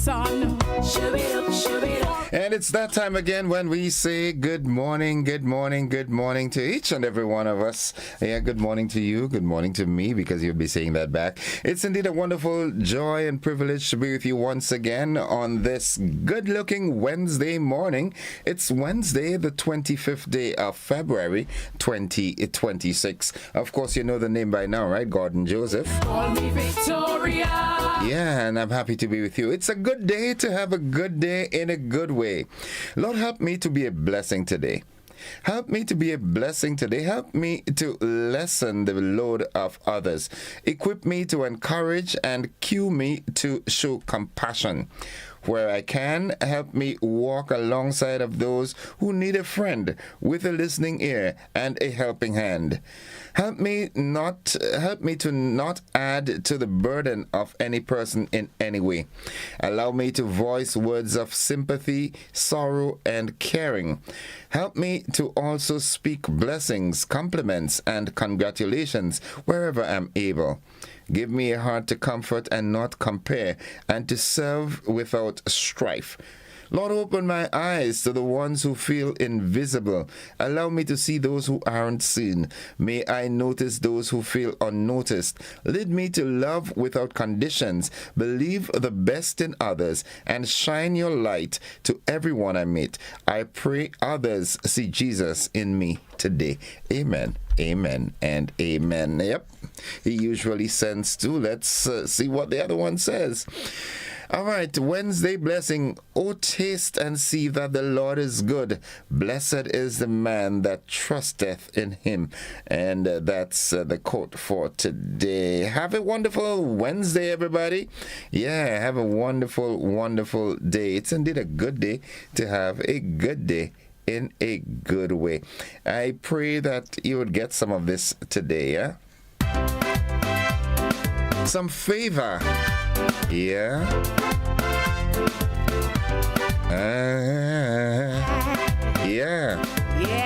sun. And it's that time again when we say good morning, good morning, good morning to each and every one of us. Yeah, good morning to you, good morning to me, because you'll be saying that back. It's indeed a wonderful joy and privilege to be with you once again on this good-looking Wednesday morning. It's Wednesday, the 25th day of February, 2026. Of course, you know the name by now, right? Gordon Joseph. Call me Victoria. Yeah, and I'm happy to be with you. It's a good day to have a good day in a good way. Lord, help me to be a blessing today. Help me to be a blessing today. Help me to lessen the load of others. Equip me to encourage and cue me to show compassion. Where I can, help me walk alongside of those who need a friend with a listening ear and a helping hand. Help me to not add to the burden of any person in any way. Allow me to voice words of sympathy, sorrow, and caring. Help me to also speak blessings, compliments, and congratulations wherever I'm able. Give me a heart to comfort and not compare, and to serve without strife. Lord, open my eyes to the ones who feel invisible. Allow me to see those who aren't seen. May I notice those who feel unnoticed. Lead me to love without conditions, believe the best in others, and shine your light to everyone I meet. I pray others see Jesus in me today. Amen. Amen and amen. Yep. He usually sends two. Let's see what the other one says. All right, Wednesday blessing. Oh, taste and see that the Lord is good. Blessed is the man that trusteth in him. And that's the quote for today. Have a wonderful Wednesday, everybody. Yeah, have a wonderful, wonderful day. It's indeed a good day to have a good day in a good way. I pray that you would get some of this today, yeah? Some favor. Yeah.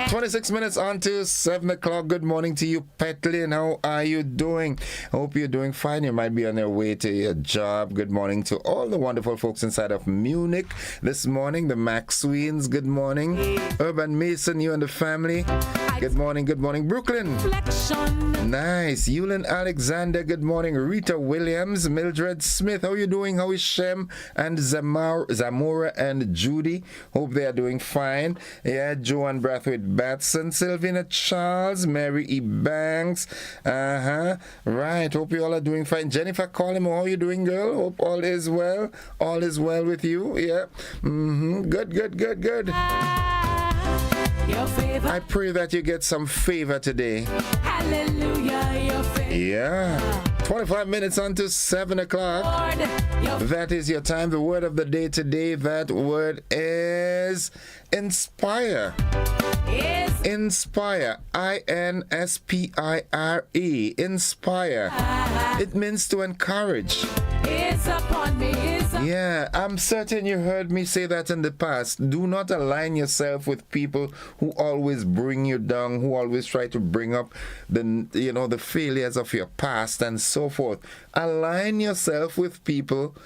26 minutes on to 7 o'clock. Good morning to you, Petlin. How are you doing? Hope you're doing fine. You might be on your way to your job. Good morning to all the wonderful folks inside of Munich this morning. The Maxweens, good morning. Urban Mason, you and the family. Good morning, good morning. Brooklyn. Nice. Yulin Alexander, good morning. Rita Williams, Mildred Smith, how are you doing? How is Shem and Zamora and Judy? Hope they are doing fine. Yeah, Joanne Brathwaite Batson, Sylvina Charles, Mary E. Banks. Right. Hope you all are doing fine. Jennifer Collins, how are you doing, girl? Hope all is well. All is well with you. Yeah. Good. I pray that you get some favor today. Hallelujah, your favor. Yeah. 25 minutes on to 7 o'clock. That is your time. The word of the day today, that word is inspire. Inspire. I-N-S-P-I-R-E. Inspire. It means to encourage. It's upon me. Yeah, I'm certain you heard me say that in the past. Do not align yourself with people who always bring you down, who always try to bring up the failures of your past and so forth. Align yourself with people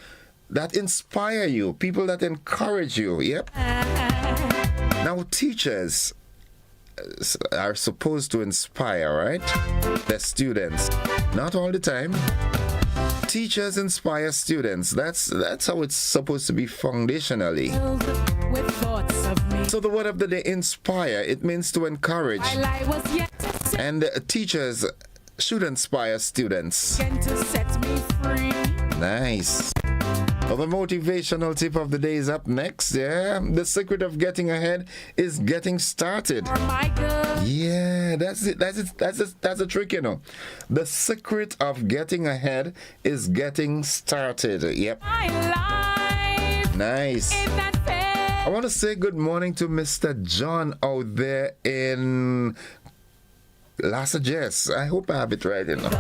that inspire you, people that encourage you. Yep. Now, teachers are supposed to inspire, right? Their students. Not all the time. Teachers inspire students. That's how it's supposed to be foundationally. So the word of the day, inspire, it means to encourage. And teachers should inspire students. Nice. Well, the motivational tip of the day is up next. Yeah, the secret of getting ahead is getting started. Yeah, that's it. That's a trick, you know. The secret of getting ahead is getting started. Yep. Nice. I want to say good morning to Mr. John out there in Lhasa Jess. I hope I have it right, you know.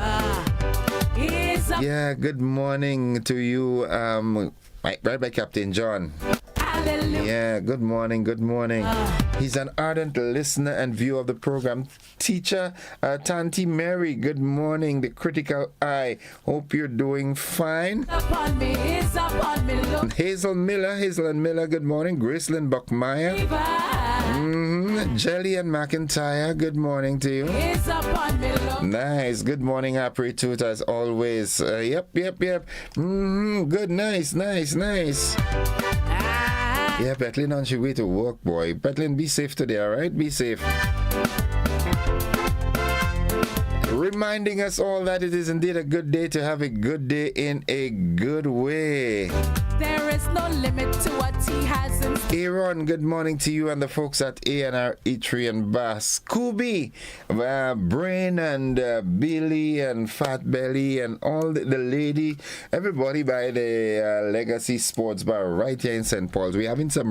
Yeah, good morning to you, right by Captain John. Yeah, good morning. He's an ardent listener and viewer of the program. Teacher, Tanti Mary, good morning. The critical eye. Hope you're doing fine. Hazel and Miller, good morning. Gracelyn Buckmeyer. Jelly and McIntyre, good morning to you. Is upon me, Lord. Nice. Good morning, Apri Toot, as always. Yep. Good, nice. Yeah, Petlin on your way to work, boy. Petlin, be safe today, alright? Be safe. Reminding us all that it is indeed a good day to have a good day in a good way. There is no limit to what he has in store. Aaron, good morning to you and the folks at A&R Eatery and Bar. Scooby, Brain and Billy and Fat Belly and all the lady, everybody by the Legacy Sports Bar right here in St. Paul's. We're having some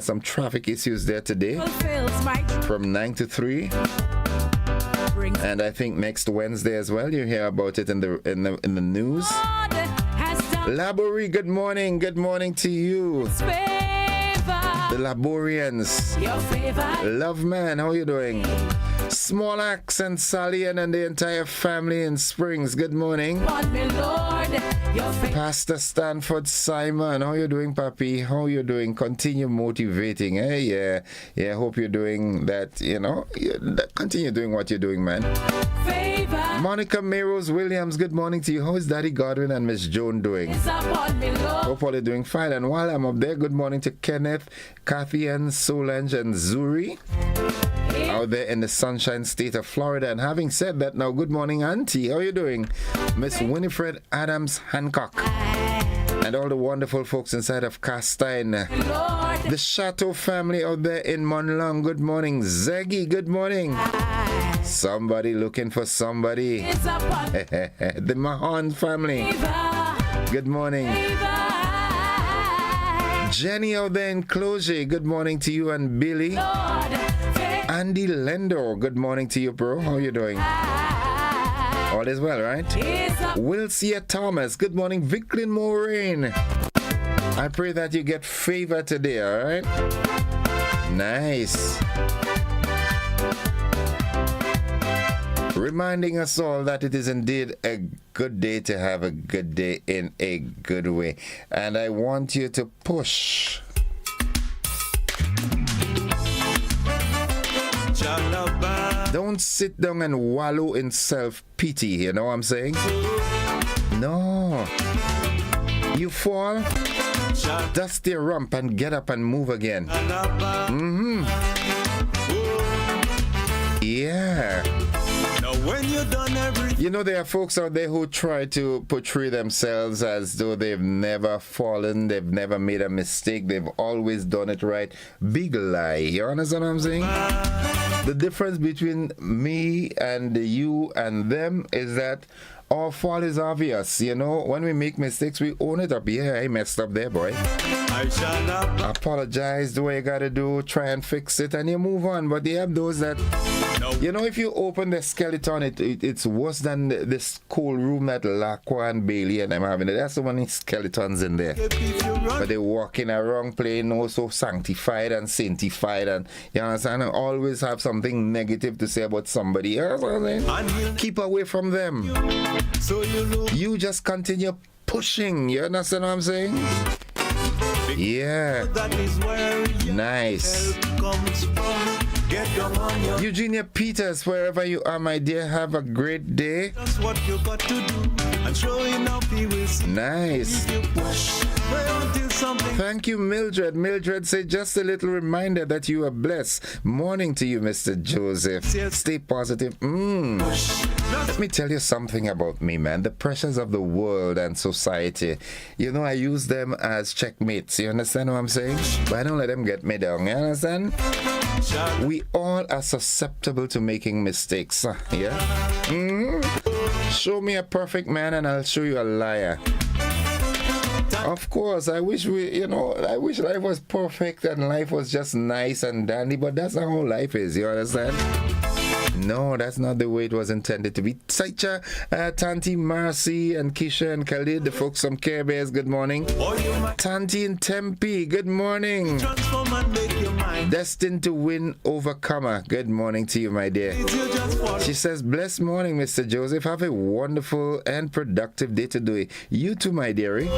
some traffic issues there today Fulfills my from 9 to 3. And I think next Wednesday as well. You hear about it in the news. God has done Laborie, good morning. Good morning to you. his favor. The Laborians. Your favor. Love man, how you doing? Small Axe and Sally and the entire family in Springs. Good morning. Upon me, Lord. Your favor. Pastor Stanford Simon, how you doing, Papi? How you doing? Continue motivating. Hey, yeah. Hope you're doing that. Continue doing what you're doing, man. Favor. Monica Mayros Williams, good morning to you. How is Daddy Godwin and Miss Joan doing? Is upon me, Lord. Hope all are doing fine. And while I'm up there, good morning to Kenneth, Kathy, and Solange and Zuri out there in the sunshine state of Florida. And having said that, now good morning, Auntie. How are you doing? Miss Winifred Adams Hancock and all the wonderful folks inside of Castine. Lord. The Chateau family out there in Monlong. Good morning. Zeggy, good morning. Somebody looking for somebody. Is upon me. The Mahon family. Favor. Good morning. Favor. Jenny out there in Clogie. Good morning to you and Billy. Lord. Favor. Andy Lendo. Good morning to you, bro. How you doing? All is well, right? Is up. Wilcia Thomas. Good morning. Vicklin Moraine. I pray that you get favor today, all right? Nice. Reminding us all that it is indeed a good day to have a good day in a good way. And I want you to push. Don't sit down and wallow in self-pity, you know what I'm saying? No. You fall, dust your rump and get up and move again. Yeah. When you're done everything. You know, there are folks out there who try to portray themselves as though they've never fallen, they've never made a mistake, they've always done it right. Big lie. You understand what I'm saying? The difference between me and you and them is that our fault is obvious. You know, when we make mistakes, we own it up. Yeah, I messed up there, boy. I shall not. Apologize, do what you gotta do, try and fix it, and you move on. But they have those that, you know, if you open the skeleton, it's worse than this cool room that Lacqua and Bailey and them having. There's so many skeletons in there. But they walking around playing also sanctified and sanctified, and you understand, and always have something negative to say about somebody else. Keep away from them. So you look. You just continue pushing. You understand what I'm saying? Yeah. That is where your Nice. help comes from. Get down on your. Eugenia Peters, wherever you are, my dear, have a great day. That's what you got to do. And showing up, he will see. Nice. You push. Well, until something. Thank you, Mildred. Mildred said just a little reminder that you are blessed. Morning to you, Mr. Joseph. Yes. Stay positive. Let me tell you something about me, man. The pressures of the world and society, you know, I use them as checkmates. You understand what I'm saying? But I don't let them get me down. You understand? We all are susceptible to making mistakes. Yeah? Show me a perfect man and I'll show you a liar. Of course, I wish I wish life was perfect and life was just nice and dandy, but that's not how life is, you understand? No, that's not the way it was intended to be. Saicha, Tanti Marcy and Kisha and Khalid, the folks from Care Bears, good morning. Tanti in Tempe, good morning. Transform and make your mind. Destined to win overcomer, good morning to you, my dear. You just want. She says, blessed morning, Mr. Joseph. Have a wonderful and productive day today. You too, my dearie.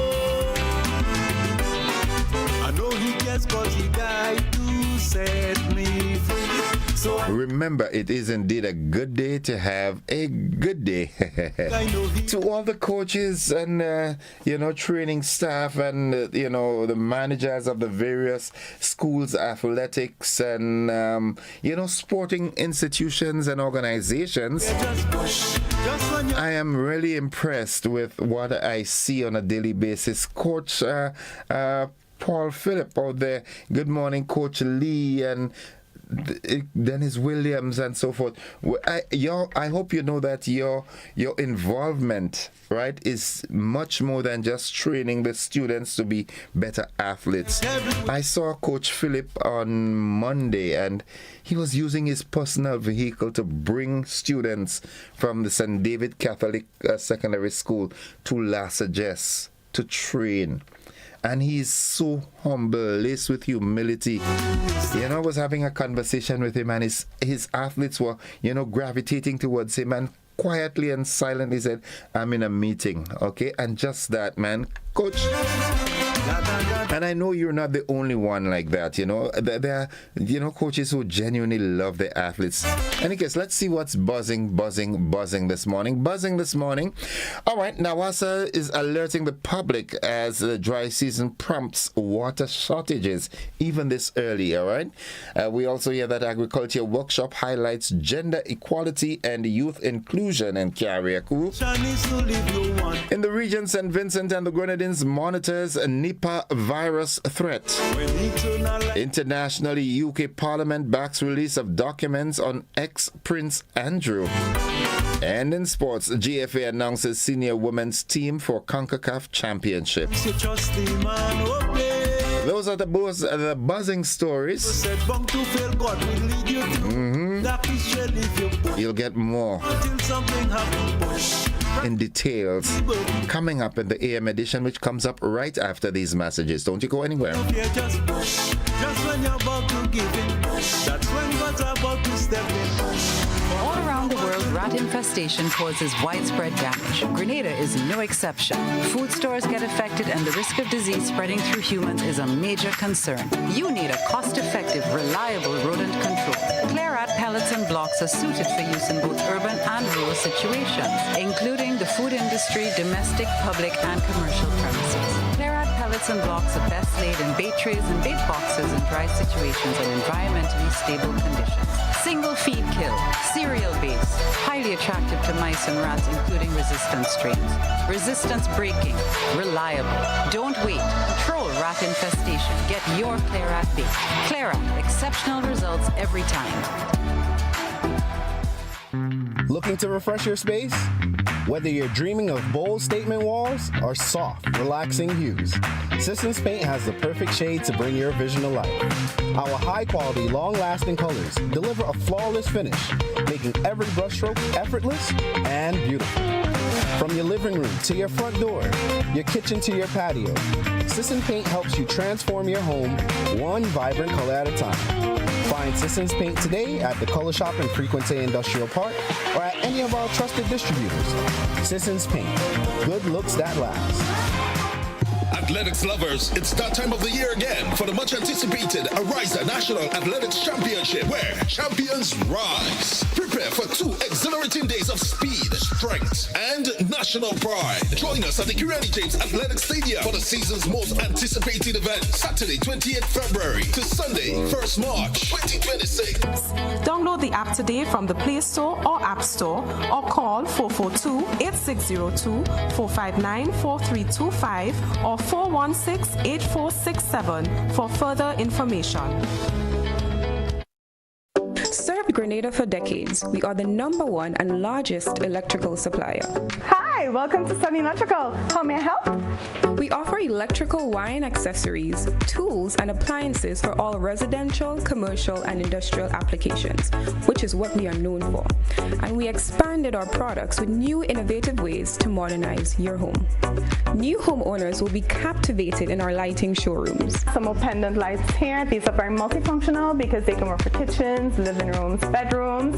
I know he cares cause he died to set me free. So Remember, it is indeed a good day to have a good day. I know he To all the coaches and, training staff and, the managers of the various schools, athletics and, sporting institutions and organizations, just push. Just when you I am really impressed with what I see on a daily basis. Coach Paul Phillip out there. Good morning, Coach Lee and Dennis Williams and so forth. I hope you know that your involvement, right, is much more than just training the students to be better athletes. I saw Coach Phillip on Monday and he was using his personal vehicle to bring students from the St. David Catholic Secondary School to La Sagesse to train. And he's so humble, laced with humility. I was having a conversation with him and his athletes were, gravitating towards him and quietly and silently said, I'm in a meeting, okay? And just that, man. Coach, and I know you're not the only one like that, There are, coaches who genuinely love their athletes. Any case, let's see what's buzzing this morning. All right, NAWASA is alerting the public as the dry season prompts water shortages, even this early, all right? We also hear that agriculture workshop highlights gender equality and youth inclusion in Carriacou. needs to leave you one. In the region, St. Vincent and the Grenadines monitors a Nipah virus threat. When he turn a light, Internationally, UK Parliament backs release of documents on ex-Prince Andrew. And in sports, GFA announces senior women's team for CONCACAF Championships. you trust the man who play. Those are the buzzing stories. Said bound to fail, God will lead you through. That is shall if you push You'll get more until something happens. Push. in details coming up in the AM edition, which comes up right after these messages. Don't you go anywhere. Yeah, just push. Just when you're about to give in, push. That's when God's about to step in. Push. All around the world, rat infestation causes widespread damage. Grenada is no exception. Food stores get affected and the risk of disease spreading through humans is a major concern. You need a cost-effective, reliable rodent control. Clarat pellets and blocks are suited for use in both urban and rural situations, including the food industry, domestic, public, and commercial premises. Clarat pellets and blocks are best laid in bait trays and bait boxes in dry situations and environmentally stable conditions. Single feed kill, cereal based, highly attractive to mice and rats, including resistant strains. Resistance breaking, reliable. Don't wait. Control rat infestation. Get your Clarat bait. Clarat, exceptional results every time. Looking to refresh your space? Whether you're dreaming of bold statement walls or soft, relaxing hues, Systems Paint has the perfect shade to bring your vision to life. Our high-quality, long-lasting colors deliver a flawless finish, making every brushstroke effortless and beautiful. From your living room to your front door, your kitchen to your patio, Systems Paint helps you transform your home one vibrant color at a time. Find Systems Paint today at the Color Shop in Frequency Industrial Park or at any of our trusted distributors. Systems Paint. Good looks that last. Athletics lovers, it's that time of the year again for the much anticipated Arisa National Athletics Championship, where champions rise. Prepare for 2 exhilarating days of speed, strength, and national pride. Join us at the Kirani James Athletic Stadium for the season's most anticipated event, Saturday 28th February to Sunday 1st March 2026. Download the app today from the Play Store or App Store or call 442-8602, 459-4325 or 416-8467 for further information. Served Grenada for decades. We are the #1 and largest electrical supplier. Hi, welcome to Sunny Electrical. How may I help? We offer electrical wire accessories, tools, and appliances for all residential, commercial, and industrial applications, which is what we are known for. And we expanded our products with new innovative ways to modernize your home. New homeowners will be captivated in our lighting showrooms. Some more pendant lights here. These are very multifunctional because they can work for kitchens, living rooms, bedrooms.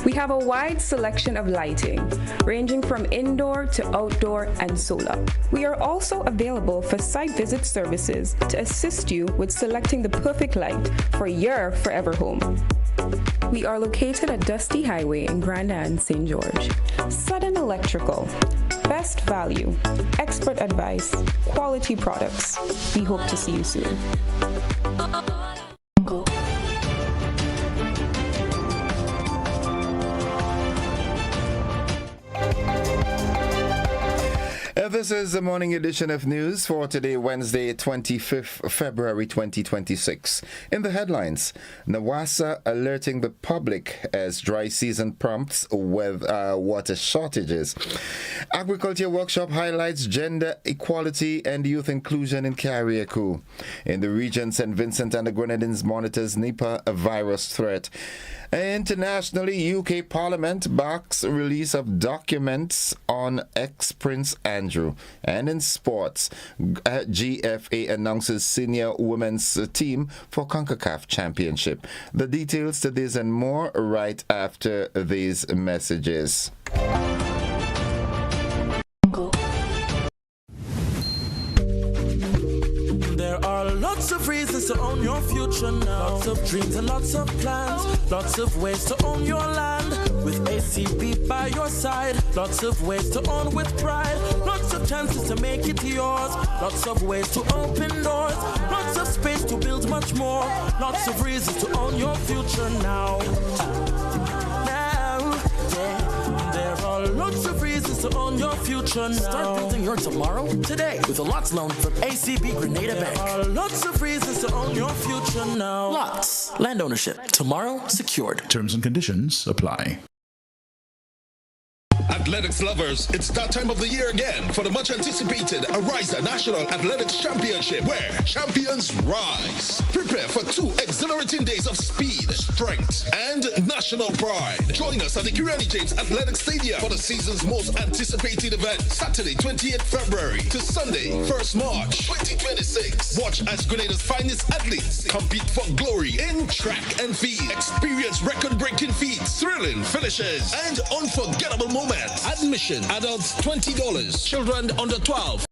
We have a wide selection of lighting, ranging from indoor to outdoor and solar. We are also available available for site visit services to assist you with selecting the perfect light for your forever home. We are located at Dusty Highway in Grenada and St. George. Sudden Electrical. Best value, expert advice, quality products. We hope to see you soon. This is the morning edition of news for today, Wednesday, 25th February 2026. In the headlines, NAWASA alerting the public as dry season prompts with water shortages. Agriculture workshop highlights gender equality and youth inclusion in Carriacou. In the region, St. Vincent and the Grenadines monitors Nipah virus threat. Internationally, UK Parliament backs release of documents on ex-Prince Andrew. And in sports, GFA announces senior women's team for CONCACAF Championship. The details to this and more right after these messages. There are lots of reasons to own your future now. Lots of dreams and lots of plans. Lots of ways to own your land. With ACB by your side. Lots of ways to own with pride. Lots of chances to make it yours. Lots of ways to open doors. Lots of space to build much more. Lots of reasons to own your future now. There are lots of reasons to own your future now. Start building your tomorrow today with a LOTS loan from ACB Grenada Bank. There are lots of reasons to own your future now. LOTS, land ownership, tomorrow secured. Terms and conditions apply. Athletics lovers, it's that time of the year again for the much anticipated Arisa National Athletics Championship, where champions rise. Prepare for 2 exhilarating days of speed, strength, and national pride. Join us at the Kirani James Athletics Stadium for the season's most anticipated event, Saturday 28th February to Sunday 1st March 2026. Watch as Grenada's finest athletes compete for glory in track and field. Experience record-breaking feats, thrilling finishes, and unforgettable moments. Admission, adults $20, children under 12.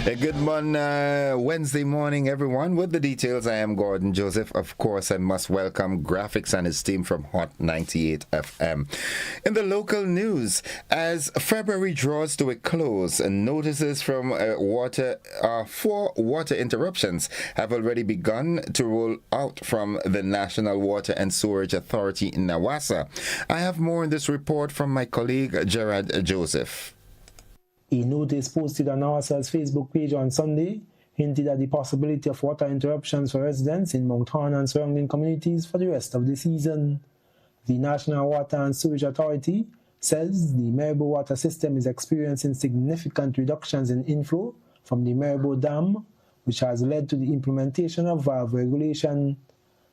A good Wednesday morning, everyone. With the details, I am Gordon Joseph. Of course, I must welcome Graphics and his team from Hot 98 FM. In the local news, as February draws to a close, notices from for water interruptions have already begun to roll out from the National Water and Sewerage Authority in NAWASA. I have more in this report from my colleague Gerard Joseph. A notice posted on NAWASA's Facebook page on Sunday hinted at the possibility of water interruptions for residents in Mount Horn and surrounding communities for the rest of the season. The National Water and Sewerage Authority says the Maribo water system is experiencing significant reductions in inflow from the Maribo Dam, which has led to the implementation of valve regulation.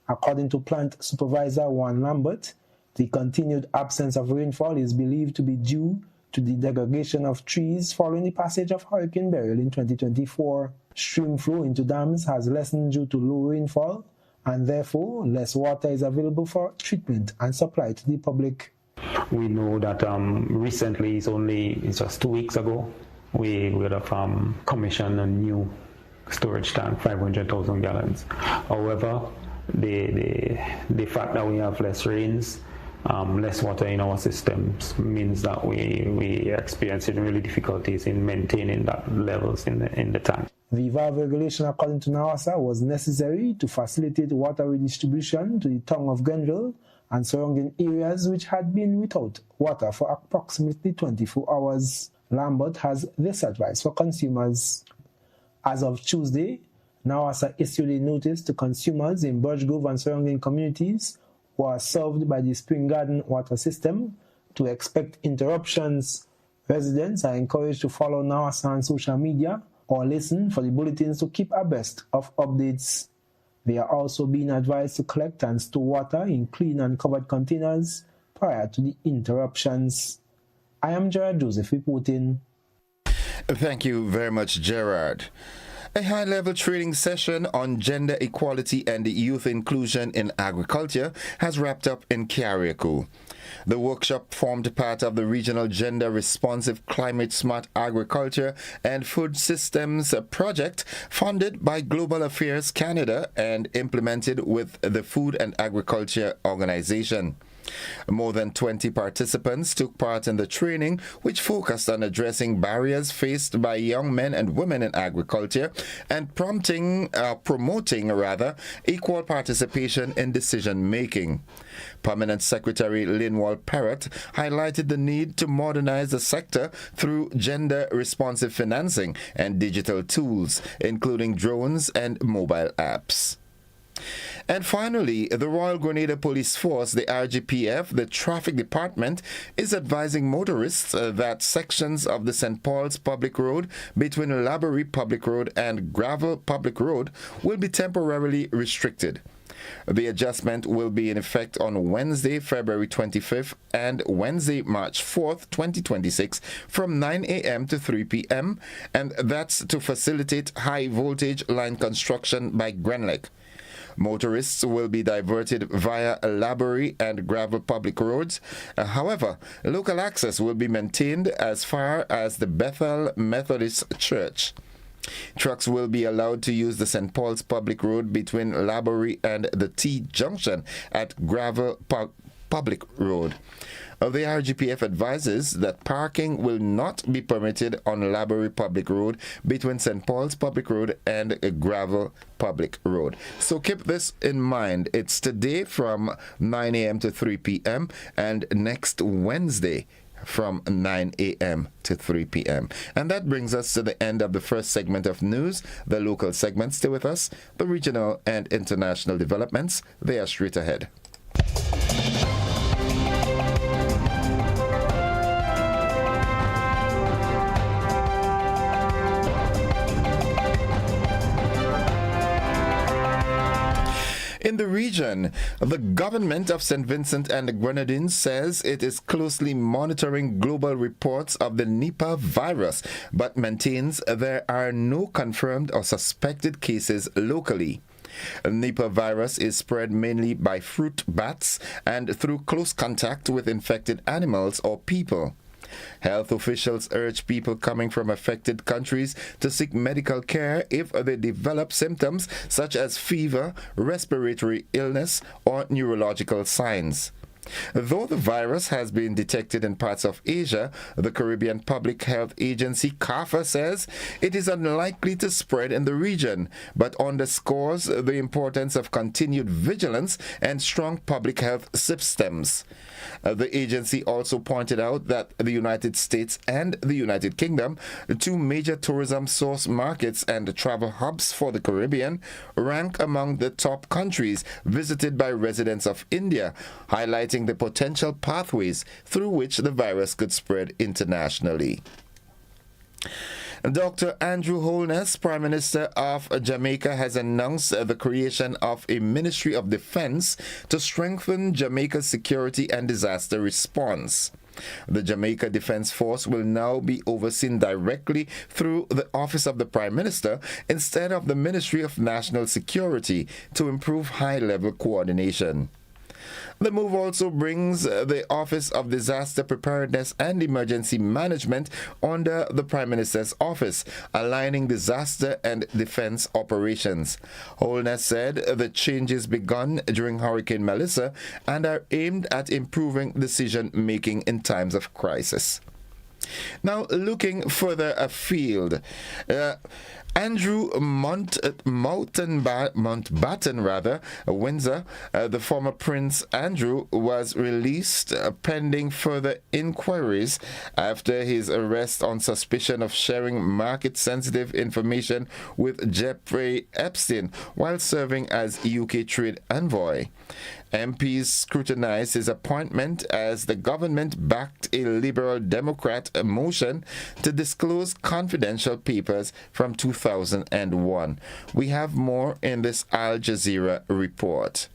According to Plant Supervisor Juan Lambert, the continued absence of rainfall is believed to be due to the degradation of trees following the passage of Hurricane Beryl in 2024. Stream flow into dams has lessened due to low rainfall, and therefore less water is available for treatment and supply to the public. We know that recently, it's just 2 weeks ago, we would have commissioned a new storage tank, 500,000 gallons. However, the fact that we have less rains, less water in our systems means that we are experiencing really difficulties in maintaining that levels in the tank. The valve regulation, according to NAWASA, was necessary to facilitate water redistribution to the town of Grenville and surrounding areas which had been without water for approximately 24 hours. Lambert has this advice for consumers. As of Tuesday, NAWASA issued a notice to consumers in Birch Grove and surrounding communities who are served by the Spring Garden water system to expect interruptions. Residents are encouraged to follow NAWASA on social media or listen for the bulletins to keep abreast of updates. They are also being advised to collect and store water in clean and covered containers prior to the interruptions. I am Gerard Joseph reporting. Thank you very much, Gerard. A high-level training session on gender equality and youth inclusion in agriculture has wrapped up in Carriacou. The workshop formed part of the regional gender-responsive climate-smart agriculture and food systems project funded by Global Affairs Canada and implemented with the Food and Agriculture Organization. More than 20 participants took part in the training, which focused on addressing barriers faced by young men and women in agriculture and promoting equal participation in decision-making. Permanent Secretary Linwald Parrott highlighted the need to modernize the sector through gender-responsive financing and digital tools, including drones and mobile apps. And finally, the Royal Grenada Police Force, the RGPF, the Traffic Department, is advising motorists that sections of the St. Paul's Public Road between Laborie Public Road and Gravel Public Road will be temporarily restricted. The adjustment will be in effect on Wednesday, February 25th and Wednesday, March 4th, 2026 from 9 a.m. to 3 p.m. and that's to facilitate high-voltage line construction by Grenlec. Motorists will be diverted via Laborie and Gravel Public Roads. However, local access will be maintained as far as the Bethel Methodist Church. Trucks will be allowed to use the St. Paul's Public Road between Laborie and the T-junction at Gravel Public Road. The RGPF advises that parking will not be permitted on Laborie Public Road between St. Paul's Public Road and Gravel Public Road. So keep this in mind. It's today from 9 a.m. to 3 p.m. and next Wednesday from 9 a.m. to 3 p.m. And that brings us to the end of the first segment of news. The local segment, stay with us. The regional and international developments, they are straight ahead. In the region, the government of St. Vincent and the Grenadines says it is closely monitoring global reports of the Nipah virus, but maintains there are no confirmed or suspected cases locally. Nipah virus is spread mainly by fruit bats and through close contact with infected animals or people. Health officials urge people coming from affected countries to seek medical care if they develop symptoms such as fever, respiratory illness, or neurological signs. Though the virus has been detected in parts of Asia, the Caribbean Public Health Agency, CARPHA, says it is unlikely to spread in the region, but underscores the importance of continued vigilance and strong public health systems. The agency also pointed out that the United States and the United Kingdom, two major tourism source markets and travel hubs for the Caribbean, rank among the top countries visited by residents of India, highlighting the potential pathways through which the virus could spread internationally. Dr. Andrew Holness, Prime Minister of Jamaica, has announced the creation of a Ministry of Defense to strengthen Jamaica's security and disaster response. The Jamaica Defense Force will now be overseen directly through the Office of the Prime Minister instead of the Ministry of National Security to improve high-level coordination. The move also brings the Office of Disaster Preparedness and Emergency Management under the Prime Minister's office, aligning disaster and defense operations. Holness said the changes begun during Hurricane Melissa and are aimed at improving decision-making in times of crisis. Now, looking further afield, Andrew Mountbatten, Windsor, the former Prince Andrew, was released pending further inquiries after his arrest on suspicion of sharing market-sensitive information with Jeffrey Epstein while serving as UK trade envoy. MPs scrutinized his appointment as the government backed a Liberal Democrat motion to disclose confidential papers from 2001. We have more in this Al Jazeera report.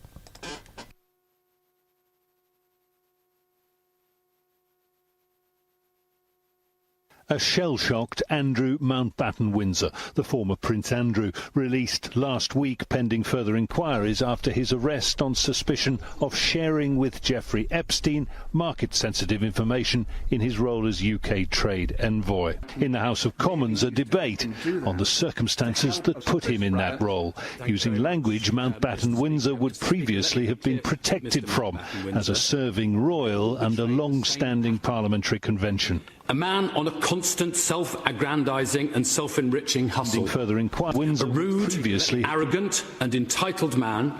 A shell-shocked Andrew Mountbatten-Windsor, the former Prince Andrew, released last week pending further inquiries after his arrest on suspicion of sharing with Jeffrey Epstein market-sensitive information in his role as UK trade envoy. In the House of Commons, a debate on the circumstances that put him in that role, using language Mountbatten-Windsor would previously have been protected from as a serving royal under long-standing parliamentary convention. A man on a constant self-aggrandising and self-enriching hustle. Further inquiry, a rude, arrogant and entitled man.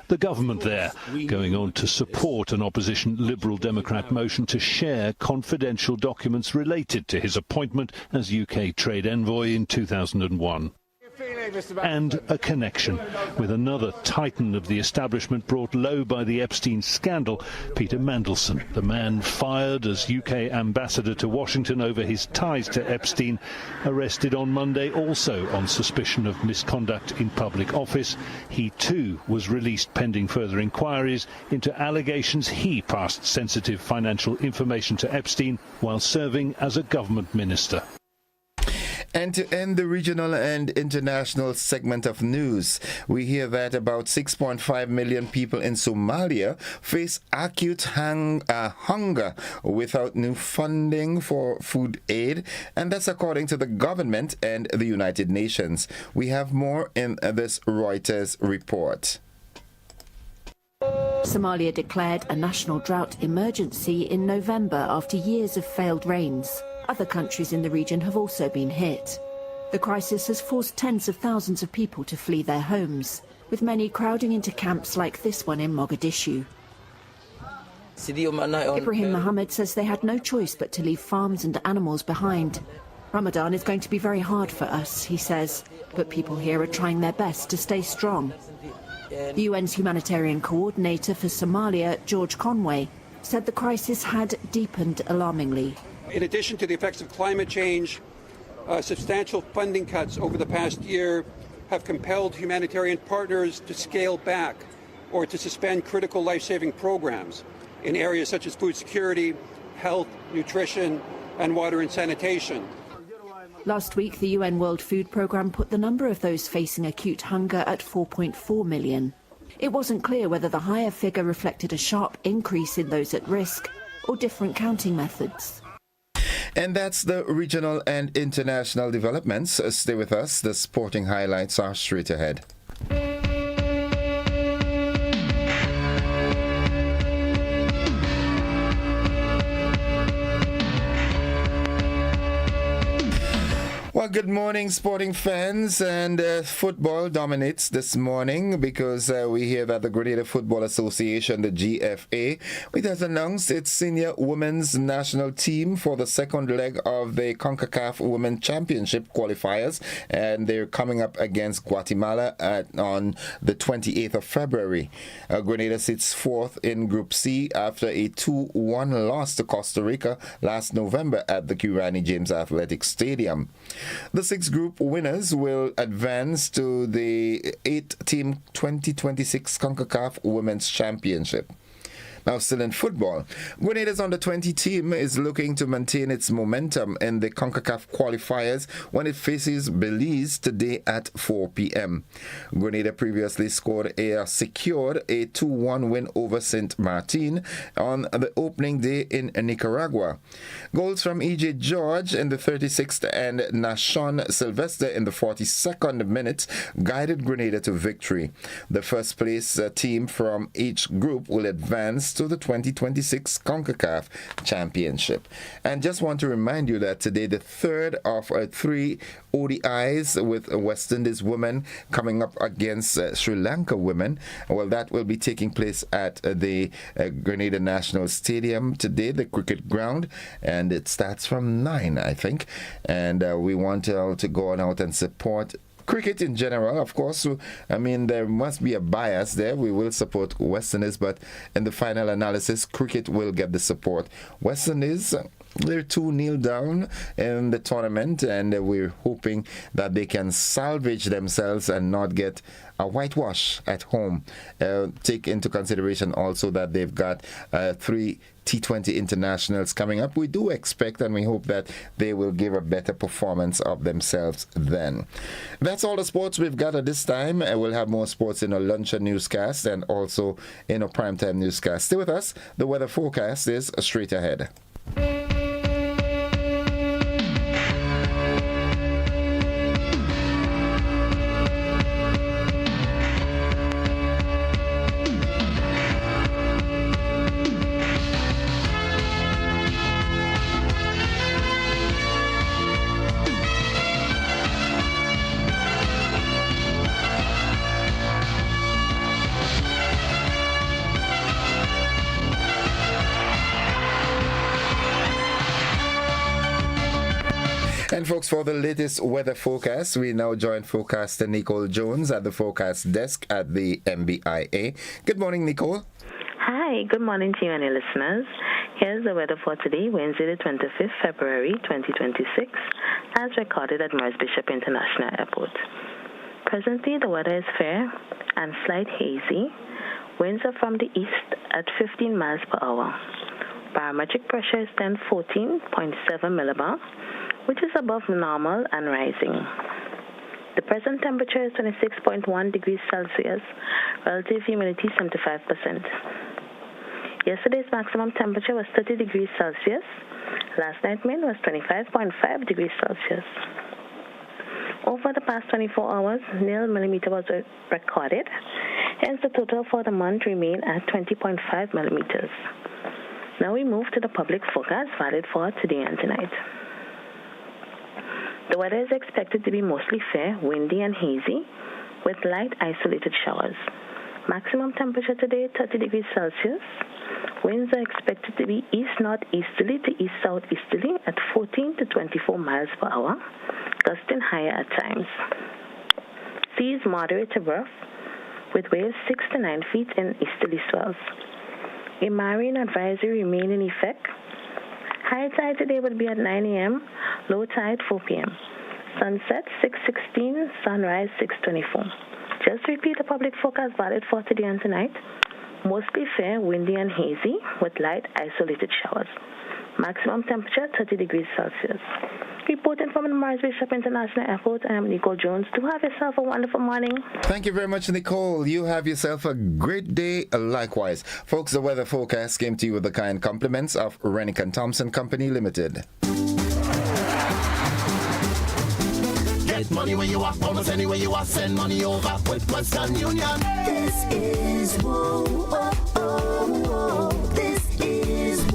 The government there going on to support an opposition Liberal Democrat motion to share confidential documents related to his appointment as UK trade envoy in 2001. And a connection with another titan of the establishment brought low by the Epstein scandal, Peter Mandelson, the man fired as UK ambassador to Washington over his ties to Epstein, arrested on Monday also on suspicion of misconduct in public office. He too was released pending further inquiries into allegations he passed sensitive financial information to Epstein while serving as a government minister. And to end the regional and international segment of news, we hear that about 6.5 million people in Somalia face acute hunger without new funding for food aid, and that's according to the government and the United Nations. We have more in this Reuters report. Somalia declared a national drought emergency in November after years of failed rains. Other countries in the region have also been hit. The crisis has forced tens of thousands of people to flee their homes, with many crowding into camps like this one in Mogadishu. Ibrahim Mohammed says they had no choice but to leave farms and animals behind. Ramadan is going to be very hard for us, he says, but people here are trying their best to stay strong. The UN's humanitarian coordinator for Somalia, George Conway, said the crisis had deepened alarmingly. In addition to the effects of climate change, substantial funding cuts over the past year have compelled humanitarian partners to scale back or to suspend critical life-saving programs in areas such as food security, health, nutrition, and water and sanitation. Last week, the UN World Food Programme put the number of those facing acute hunger at 4.4 million. It wasn't clear whether the higher figure reflected a sharp increase in those at risk or different counting methods. And that's the regional and international developments. Stay with us. The sporting highlights are straight ahead. Well, good morning, sporting fans, and football dominates this morning because we hear that the Grenada Football Association, the GFA, it has announced its senior women's national team for the second leg of the CONCACAF Women's Championship qualifiers, and they're coming up against Guatemala on the 28th of February. Grenada sits fourth in Group C after a 2-1 loss to Costa Rica last November at the Kirani James Athletic Stadium. The 6 group winners will advance to the 8-team 2026 CONCACAF Women's Championship. Now, still in football, Grenada's under-20 team is looking to maintain its momentum in the CONCACAF qualifiers when it faces Belize today at 4 p.m. Grenada previously secured a 2-1 win over St. Martin on the opening day in Nicaragua. Goals from E.J. George in the 36th and Nashon Sylvester in the 42nd minute guided Grenada to victory. The first place team from each group will advance to the 2026 CONCACAF Championship. And just want to remind you that today the third of 3 ODIs with West Indies women coming up against Sri Lanka women. Well, that will be taking place at the Grenada National Stadium today, the cricket ground, and it starts from 9, I think. And we want you all to go on out and support cricket in general. Of course, I mean, there must be a bias there. We will support West Indies, but in the final analysis, cricket will get the support. West Indies, They're 2-0 down in the tournament, and we're hoping that they can salvage themselves and not get a whitewash at home. Take into consideration also that they've got 3 T20 internationals coming up. We do expect and we hope that they will give a better performance of themselves then. That's all the sports we've got at this time. We'll have more sports in our luncheon newscast and also in our primetime newscast. Stay with us. The weather forecast is straight ahead. And folks, for the latest weather forecast, we now join forecaster Nicole Jones at the forecast desk at the MBIA. Good morning, Nicole. Hi, good morning to you and your listeners. Here's the weather for today, Wednesday the 25th February 2026, as recorded at Maurice Bishop International Airport. Presently, the weather is fair and slight hazy. Winds are from the east at 15 miles per hour. Barometric pressure is 1014.7 millibar, which is above normal and rising. The present temperature is 26.1 degrees Celsius, relative humidity 75%. Yesterday's maximum temperature was 30 degrees Celsius. Last night's mean was 25.5 degrees Celsius. Over the past 24 hours, 0 millimeter was recorded, hence the total for the month remained at 20.5 millimeters. Now we move to the public forecast valid for today and tonight. The weather is expected to be mostly fair, windy and hazy, with light isolated showers. Maximum temperature today, 30 degrees Celsius. Winds are expected to be east-northeasterly to east-southeasterly at 14 to 24 miles per hour, gusting higher at times. Seas moderate to rough, with waves 6 to 9 feet in easterly swells. A marine advisory remain in effect. High tide today would be at 9 a.m., low tide 4 p.m. Sunset 6:16, sunrise 6:24. Just repeat the public forecast valid for today and tonight. Mostly fair, windy and hazy with light isolated showers. Maximum temperature 30 degrees Celsius. Reporting from the Maurice Bishop International Airport, I am Nicole Jones. Do have yourself a wonderful morning. Thank you very much, Nicole. You have yourself a great day likewise. Folks, the weather forecast came to you with the kind compliments of Rennick & Thompson Company Limited. Get money where you are, almost anywhere you are, send money over with Western Union. This is This is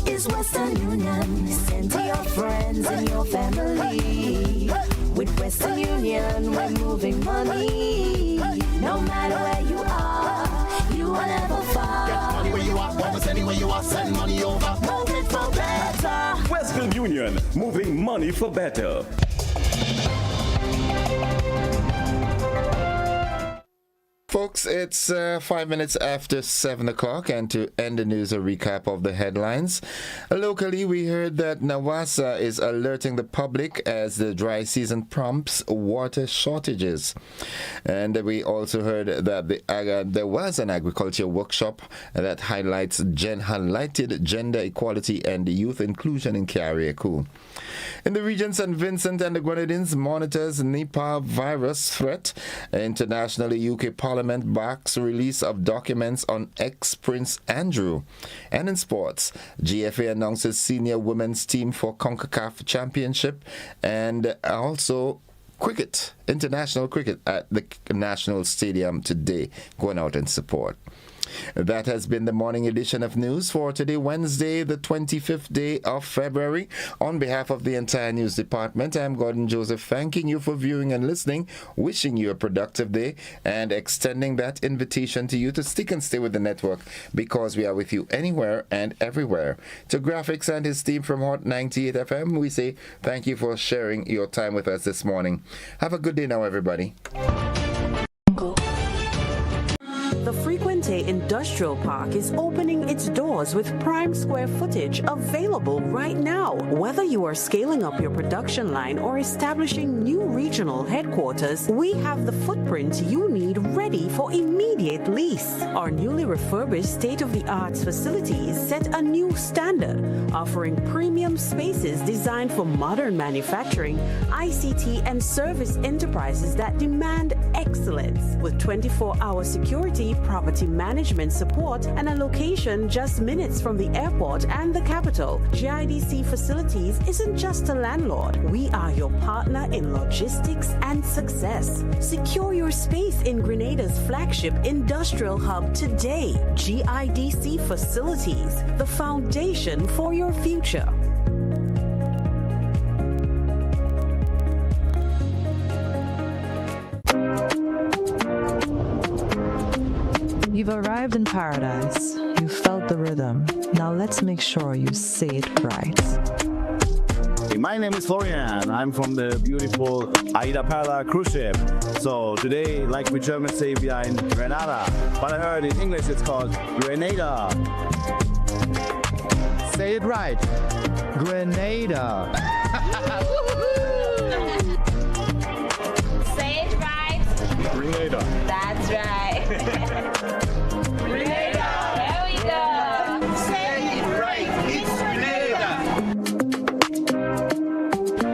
Is Western Union. Send to your friends and your family. With Western Union, we're moving money. No matter where you are never far. Get money where you are, almost anywhere you are, send money over. Move it for better. Western Union, moving money for better. Folks, it's 5 minutes after 7 o'clock, and to end the news, a recap of the headlines. Locally, we heard that Nawasa is alerting the public as the dry season prompts water shortages. And we also heard that there was an agriculture workshop that highlighted gender equality and youth inclusion in Carriacou. In the region, St. Vincent and the Grenadines monitors Nipah virus threat. Internationally, UK Parliament backs release of documents on ex-Prince Andrew. And in sports, GFA announces senior women's team for CONCACAF Championship, and also cricket, international cricket at the National Stadium today, going out in support. That has been the morning edition of news for today, Wednesday, the 25th day of February. On behalf of the entire news department, I'm Gordon Joseph, thanking you for viewing and listening, wishing you a productive day, and extending that invitation to you to stick and stay with the network, because we are with you anywhere and everywhere. To Graphics and his team from Hot 98 FM, we say thank you for sharing your time with us this morning. Have a good day now, everybody. The frequent Monte Industrial Park is opening its doors with prime square footage available right now. Whether you are scaling up your production line or establishing new regional headquarters, we have the footprint you need ready for immediate lease. Our newly refurbished state-of-the-art facilities set a new standard, offering premium spaces designed for modern manufacturing, ICT, and service enterprises that demand excellence. With 24-hour security, property management support, and a location just minutes from the airport and the capital, GIDC Facilities isn't just a landlord. We are your partner in logistics and success. Secure your space in Grenada's flagship industrial hub today. GIDC Facilities, the foundation for your future. You've arrived in paradise. You felt the rhythm. Now let's make sure you say it right. Hey, my name is Florian. I'm from the beautiful Aida Perla cruise ship. So today, like we Germans say, we are in Grenada. But I heard in English it's called Grenada. Say it right. Grenada. Say it right. Grenada. That's right. Grenada. There we go. Say it right. It's Grenada.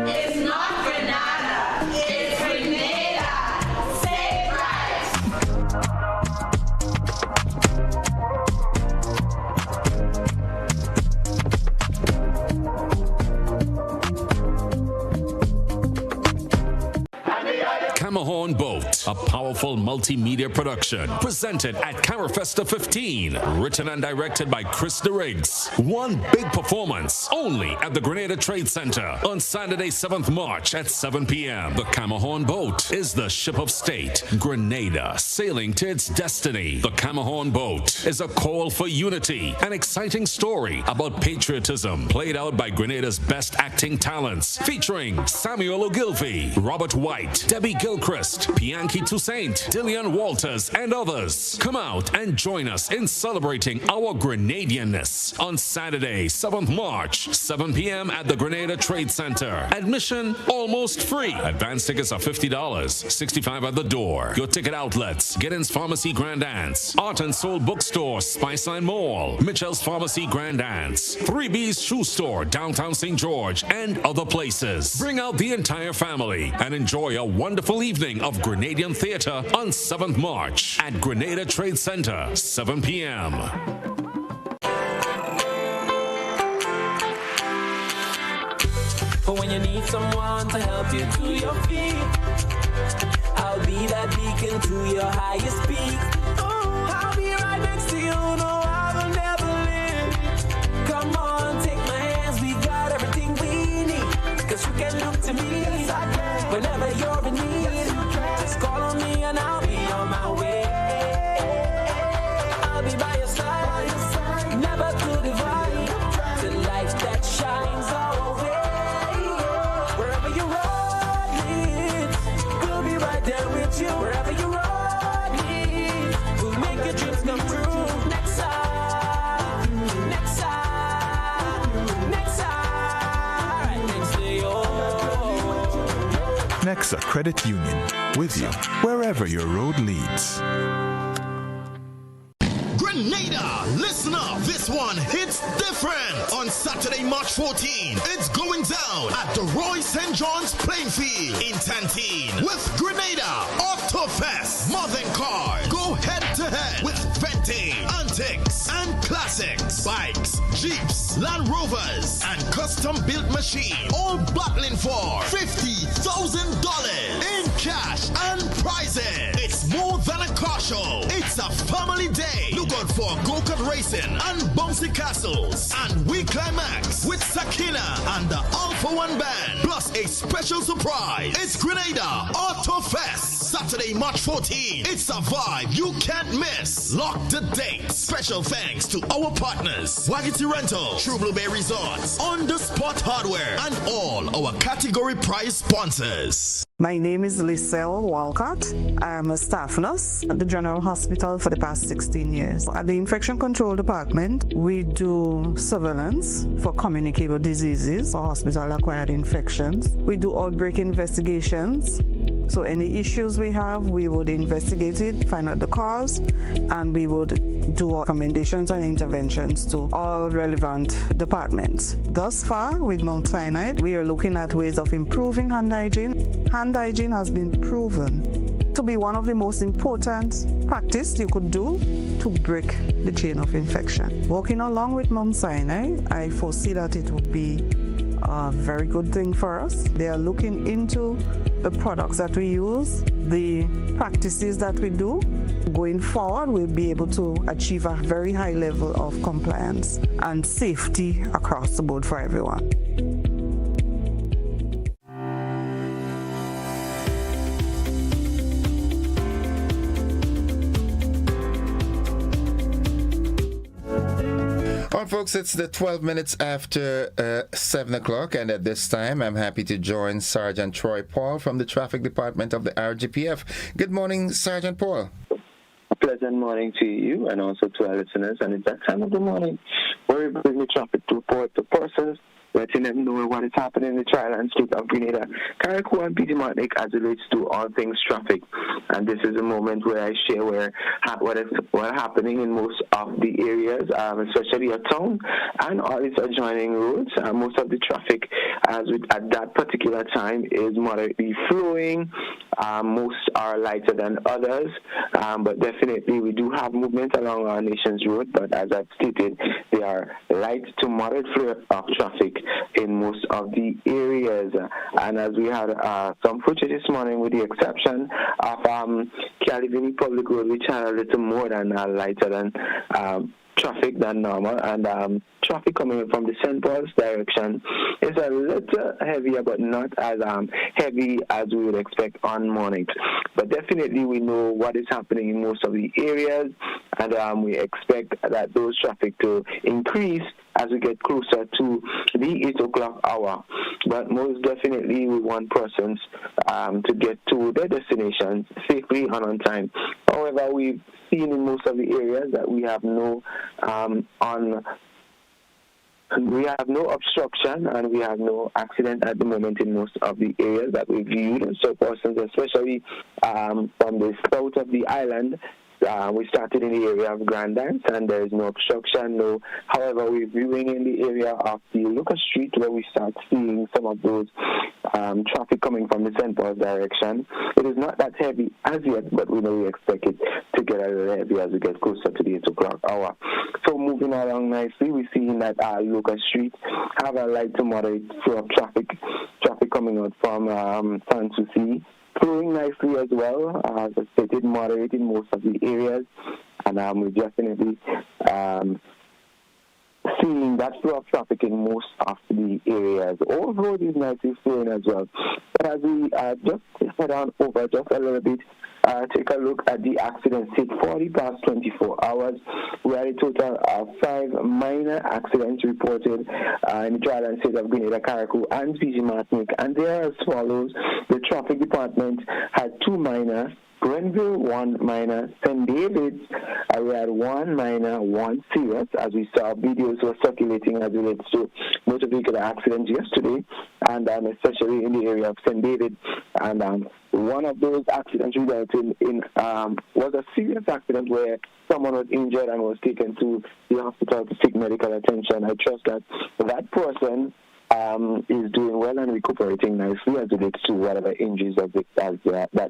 It's not Grenada. It's Grenada. Say it right. Camahorn Boat, a powerful multimedia production, presented at Carafesta 15, written and directed by Chris DeRiggs. One big performance, only at the Grenada Trade Center on Saturday, 7th March at 7 p.m. The Camahorn Boat is the ship of state, Grenada, sailing to its destiny. The Camahorn Boat is a call for unity, an exciting story about patriotism, played out by Grenada's best acting talents, featuring Samuel Ogilvie, Robert White, Debbie Gilchrist, Bianchi Toussaint, Dillian Walters, and others. Come out and join us in celebrating our Grenadianness on Saturday, 7th March, 7 p.m. at the Grenada Trade Center. Admission almost free. Advance tickets are $50, $65 at the door. Your ticket outlets: Giddens Pharmacy Grand Anse, Art and Soul Bookstore, Spiceline Mall, Mitchell's Pharmacy Grand Anse, 3B's Shoe Store, downtown St. George, and other places. Bring out the entire family and enjoy a wonderful evening of Grenadian theater on 7th March at Grenada Trade Center, 7 p.m. For when you need someone to help you to your feet, I'll be that beacon to your highest peak. I'll be right next to you, no, I will never leave. Come on, take my hands, we got everything we need. Cause you can look to me whenever you're in need. Just call on me and I'll be on my way. I'll be by your side, never to divide. The light that shines our way. Wherever your road leads, we'll be right there with you. Wherever your road leads, we'll make your dreams come true. Next time, next time, next time, next to you. Nexa Credit Union, with you wherever your road leads. Grenada, listen up. This one hits different. On Saturday, March 14, it's going down at the Roy St. John's playing field in Tantine with Grenada Autofest. More than cars, go head to head with vintage, antiques, and classics, bikes, Jeeps, Land Rovers, and custom-built machines, all battling for $50,000 in cash and prizes. It's more than a car show. It's a family day. Look out for go-kart racing and bouncy castles. And we climax with Sakina and the Alpha One Band. Plus a special surprise. It's Grenada Auto Fest. Saturday, March 14. It's a vibe you can't miss. Lock the date. Special thanks to our partners, Wagity Rental, True Blueberry Resorts, On the Spot Hardware, and all our category prize sponsors. My name is Liselle Walcott. I am a staff nurse at the General Hospital for the past 16 years. At the Infection Control Department, we do surveillance for communicable diseases or hospital-acquired infections. We do outbreak investigations. So any issues we have, we would investigate it, find out the cause, and we would do recommendations and interventions to all relevant departments. Thus far, with Mount Sinai, we are looking at ways of improving hand hygiene. Hand hygiene has been proven to be one of the most important practices you could do to break the chain of infection. Working along with Mount Sinai, I foresee that it would be a very good thing for us. They are looking into the products that we use, the practices that we do. Going forward, we'll be able to achieve a very high level of compliance and safety across the board for everyone. Well, folks, it's the 12 minutes after 7 o'clock, and at this time, I'm happy to join Sergeant Troy Paul from the Traffic Department of the RGPF. Good morning, Sergeant Paul. A pleasant morning to you and also to our listeners. And it's that time of the morning where we bring the traffic to report to persons, letting them know what is happening in the tri-land state of Grenada, Carriacou, and Peter Martinique as it relates to all things traffic. And this is a moment where I share what is happening in most of the areas, especially at town and all its adjoining roads. Most of the traffic at that particular time is moderately flowing. Most are lighter than others, but definitely we do have movement along our nation's road. But as I've stated, they are light to moderate flow of traffic in most of the areas. And as we had some footage this morning, with the exception of Calivini Public Road, which had a little more than lighter than traffic than normal, and traffic coming in from the St. Paul's direction is a little heavier, but not as heavy as we would expect on mornings. But definitely we know what is happening in most of the areas, and we expect that those traffic to increase as we get closer to the 8 o'clock hour. But most definitely we want persons to get to their destinations safely and on time. However, we've seen in most of the areas that we have no obstruction and we have no accident at the moment in most of the areas that we viewed. So persons, especially from the south of the island, we started in the area of Grenada, and there is no obstruction. However, we're viewing in the area of the Lucas Street where we start seeing some of those traffic coming from the St. Paul's direction. It is not that heavy as yet, but we know we expect it to get a little heavy as we get closer to the 8 o'clock hour. So moving along nicely, we're seeing that Lucas Street have a light to moderate flow of traffic coming out from Sanssouci. Flowing nicely as well, as I stated, moderate in most of the areas, and we definitely seeing that flow of traffic in most of the areas. All road is nicely flowing as well. But as we just head on over just a little bit, take a look at the accidents. Hit 40 past 24 hours. We had a total of 5 minor accidents reported in the tri-land state of Grenada, Carriacou, and Fiji Martinique. And they are as follows. The traffic department had 2 minor, Grenville 1 minor, St. David's we had 1 minor, 1 serious, as we saw videos were circulating as it relates to motor vehicle accidents yesterday, and especially in the area of St. David. And one of those accidents resulted in was a serious accident where someone was injured and was taken to the hospital to seek medical attention. I trust that that person is doing well and recuperating nicely as it relates to whatever injuries that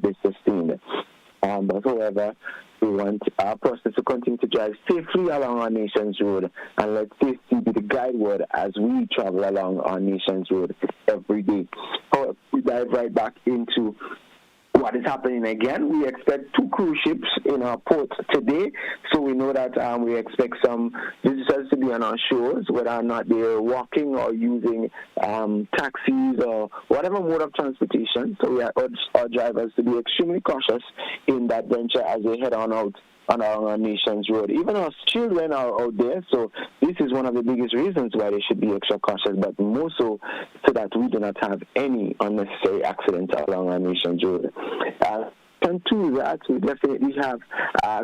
they sustained. But however, we want our persons to continue to drive safely along our nation's road, and let safety be the guide word as we travel along our nation's road every day. However, we dive right back into what is happening again. We expect 2 cruise ships in our port today, so we know that we expect some visitors to be on our shores, whether or not they're walking or using taxis or whatever mode of transportation. So we urge our drivers to be extremely cautious in that venture as they head on out on our nation's road. Even our children are out there, so this is one of the biggest reasons why they should be extra cautious, but more so that we do not have any unnecessary accidents along our nation's road. And to that, we definitely have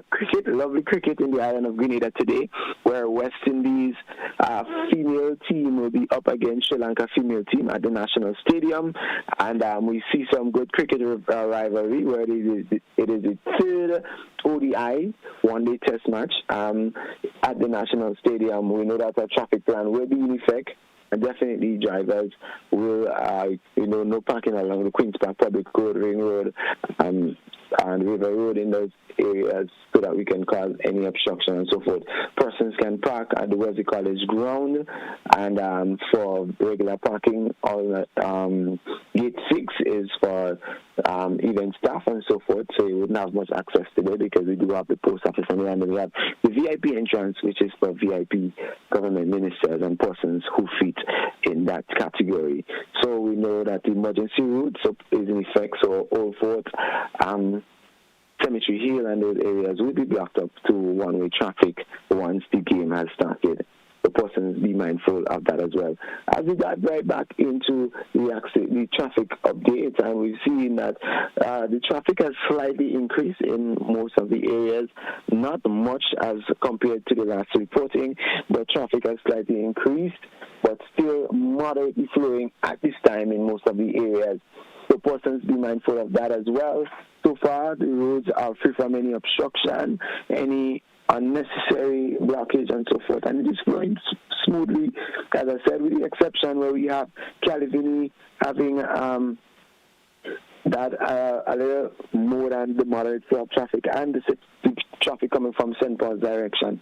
cricket, lovely cricket in the island of Grenada today, where West Indies female team will be up against Sri Lanka female team at the National Stadium, and we see some good cricket rivalry where it is the third ODI one-day test match at the National Stadium. We know that our traffic plan will be in effect. And definitely drivers will, no parking along the Queen's Park Public Road, Ring Road, and River Road in those areas so that we can cause any obstruction and so forth. Persons can park at the Wesley College ground, and for regular parking, gate 6 is for event staff and so forth, so you wouldn't have much access today because we do have the post office on the end, and we have the VIP entrance, which is for VIP government ministers and persons who fit in that category. So we know that the emergency route is in effect, so Old Fort, Cemetery Hill and those areas will be blocked up to one-way traffic once the game has started. The persons be mindful of that as well. As we dive right back into the traffic updates, and we've seen that the traffic has slightly increased in most of the areas, not much as compared to the last reporting, but traffic has slightly increased, but still moderately flowing at this time in most of the areas. So persons be mindful of that as well. So far, the roads are free from any obstruction, any unnecessary blockage and so forth, and it is flowing smoothly, as I said, with the exception where we have Calavini having a little more than the moderate flow of traffic, and the traffic coming from St. Paul's direction.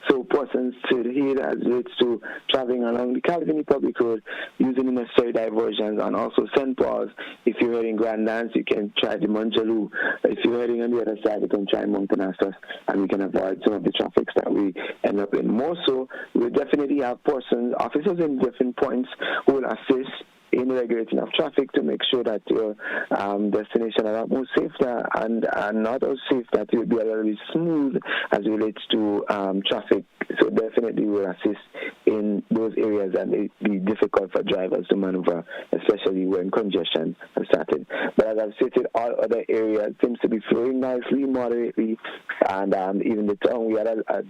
So persons should heed as relates to traveling along the Calavini Public Road using the necessary diversions, and also St. Paul's. If you're heading Grand Dance, you can try the Manjaloo. If you're heading on the other side, you can try Mountain Astos, and we can avoid some of the traffic that we end up in. More so, we definitely have officers in different points who will assist in regulating of traffic to make sure that your destination are more safe and not as safe that it will be a little bit smooth as it relates to traffic. So definitely will assist in those areas and it be difficult for drivers to maneuver, especially when congestion has started. But as I've stated, all other areas seems to be flowing nicely, moderately, and even the town, we had a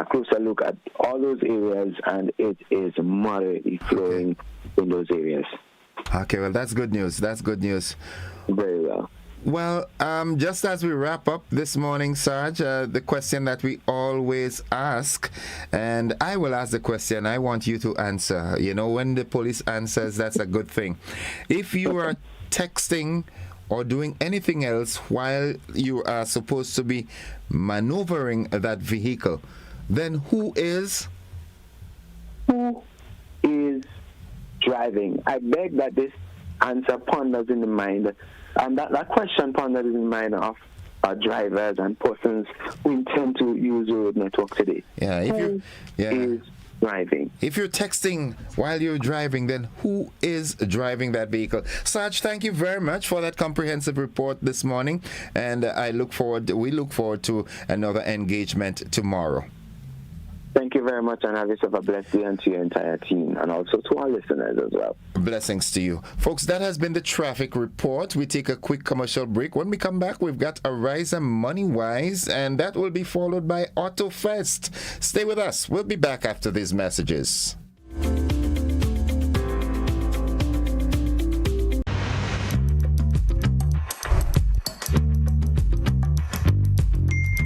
closer look at all those areas, and it is moderately flowing in those areas. Okay, well, that's good news. That's good news. Very well. Well, just as we wrap up this morning, Sarge, the question that we always ask, and I will ask the question, I want you to answer. You know, when the police answers, that's a good thing. If you are texting or doing anything else while you are supposed to be maneuvering that vehicle, then who is driving? I beg that this answer ponders in the mind, and that question ponders in the mind of drivers and persons who intend to use the road network today. Yeah, Who is driving? If you're texting while you're driving, then who is driving that vehicle? Sarge, thank you very much for that comprehensive report this morning, and we look forward to another engagement tomorrow. Thank you very much, and have yourself a blessed day, and to your entire team, and also to our listeners as well. Blessings to you. Folks, that has been the traffic report. We take a quick commercial break. When we come back, we've got Ariza Money-Wise, and that will be followed by Auto Fest. Stay with us. We'll be back after these messages.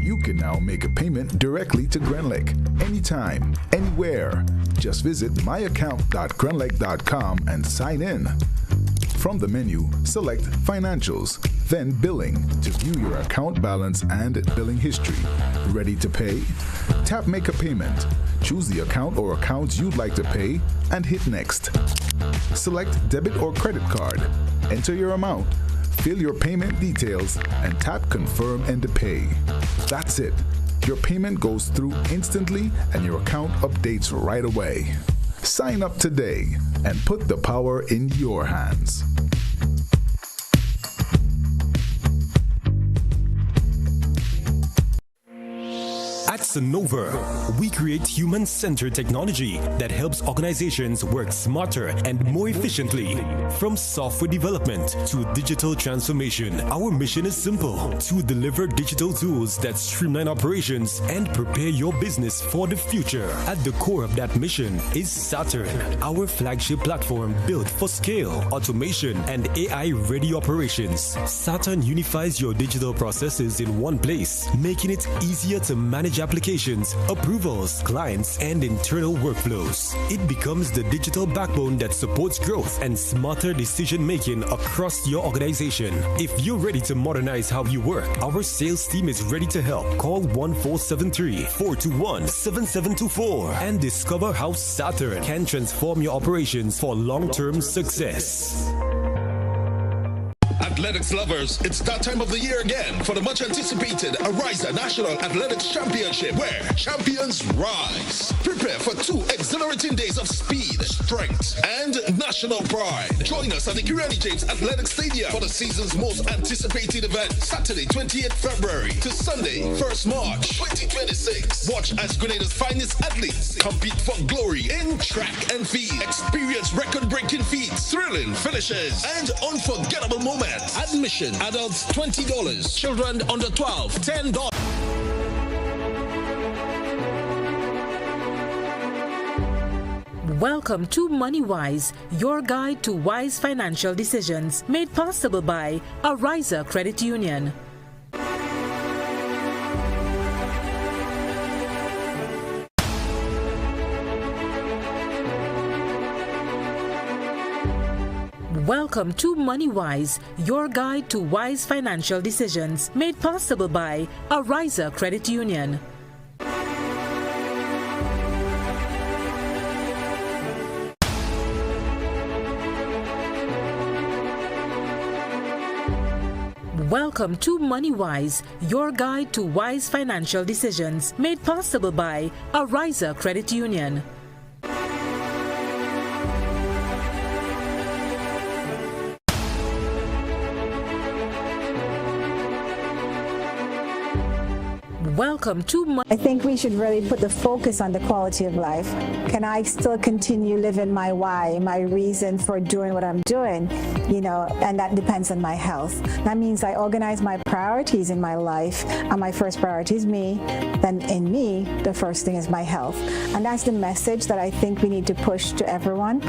You can now make a payment directly to Grenlec, anytime, anywhere. Just visit myaccount.grenlec.com and sign in. From the menu, select Financials, then Billing to view your account balance and billing history. Ready to pay? Tap Make a Payment. Choose the account or accounts you'd like to pay and hit Next. Select Debit or Credit Card. Enter your amount. Fill your payment details and tap Confirm and Pay. That's it. Your payment goes through instantly and your account updates right away. Sign up today and put the power in your hands. At Sonova, we create human-centered technology that helps organizations work smarter and more efficiently. From software development to digital transformation, our mission is simple: to deliver digital tools that streamline operations and prepare your business for the future. At the core of that mission is Saturn, our flagship platform built for scale, automation, and AI-ready operations. Saturn unifies your digital processes in one place, making it easier to manage applications, approvals, clients, and internal workflows. It becomes the digital backbone that supports growth and smarter decision-making across your organization. If you're ready to modernize how you work, our sales team is ready to help. Call 1473-421-7724 and discover how Saturn can transform your operations for long-term success. Athletics lovers, it's that time of the year again for the much anticipated Ariza National Athletics Championship, where champions rise. Prepare for 2 exhilarating days of speed, strength, and national pride. Join us at the Grenada Athletics Stadium for the season's most anticipated event, Saturday 28th February to Sunday 1st March 2026. Watch as Grenada's finest athletes compete for glory in track and field. Experience record-breaking feats, thrilling finishes, and unforgettable moments. Admission, adults $20, children under 12, $10. Welcome to MoneyWise, your guide to wise financial decisions, made possible by Ariza Credit Union. Welcome to MoneyWise, your guide to wise financial decisions, made possible by Ariza Credit Union. Welcome to MoneyWise, your guide to wise financial decisions, made possible by Ariza Credit Union. Welcome to I think we should really put the focus on the quality of life. Can I still continue living my why, my reason for doing what I'm doing? You know, and that depends on my health. That means I organize my priorities in my life, and my first priority is me. Then in me, the first thing is my health. And that's the message that I think we need to push to everyone,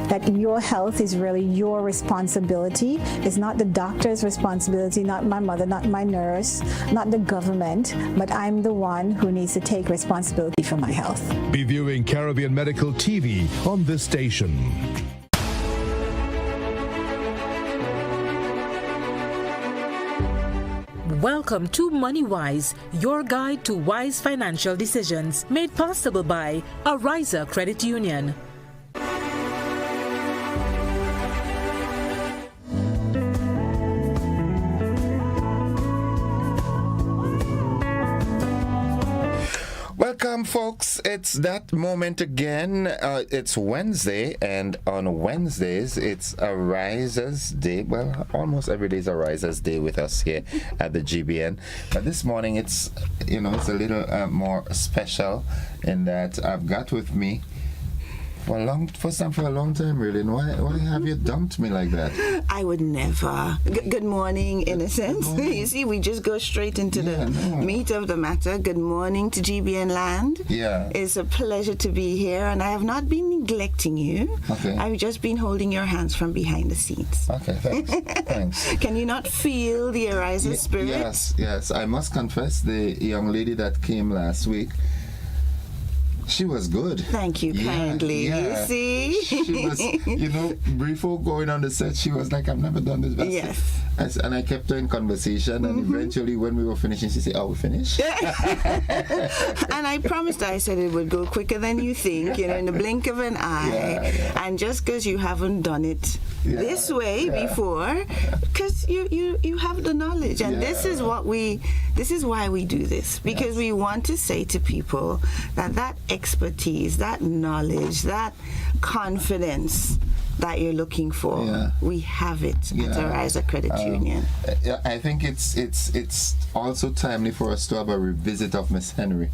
that your health is really your responsibility. It's not the doctor's responsibility, not my mother, not my nurse, not the government, but I'm the one who needs to take responsibility for my health. Be viewing Caribbean Medical TV on this station. Welcome to MoneyWise, your guide to wise financial decisions, made possible by Ariza Credit Union. Welcome, folks. It's that moment again. It's Wednesday, and on Wednesdays, it's Ariza's Day. Well, almost every day is Ariza's Day with us here at the GBN. But this morning, it's a little more special in that I've got with me first time for a long time, really. And why have you dumped me like that? I would never. Good morning, Innocence. Good morning. You see, we just go straight into the meat of the matter. Good morning to GBN Land. Yeah. It's a pleasure to be here, and I have not been neglecting you. Okay. I've just been holding your hands from behind the scenes. Okay, thanks. Thanks. Can you not feel the Ariza spirit? Yes. I must confess, the young lady that came last week, she was good. Thank you kindly. Yeah. You see? She was, before going on the set, she was like, I've never done this. Yes. And I kept her in conversation, and eventually when we were finishing, she said, "Are we finished?" And I promised her, I said it would go quicker than you think, in the blink of an eye. And just because you haven't done it this way before, because you have the knowledge, and this is why we do this, because we want to say to people that expertise, that knowledge, that confidence that you're looking for, we have it at Ariza Credit Union. I think it's also timely for us to have a revisit of Miss Henry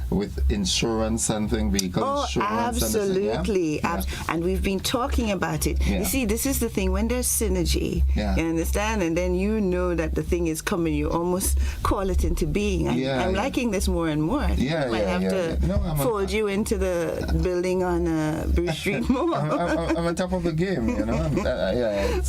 with insurance and vehicle insurance. Absolutely. And we've been talking about it. You see, this is the thing, when there's synergy, you understand, and then you know that the thing is coming, you almost call it into being. I'm liking this more and more. I think I might have to fold you into the building on Bruce Street more. I'm on top of the game,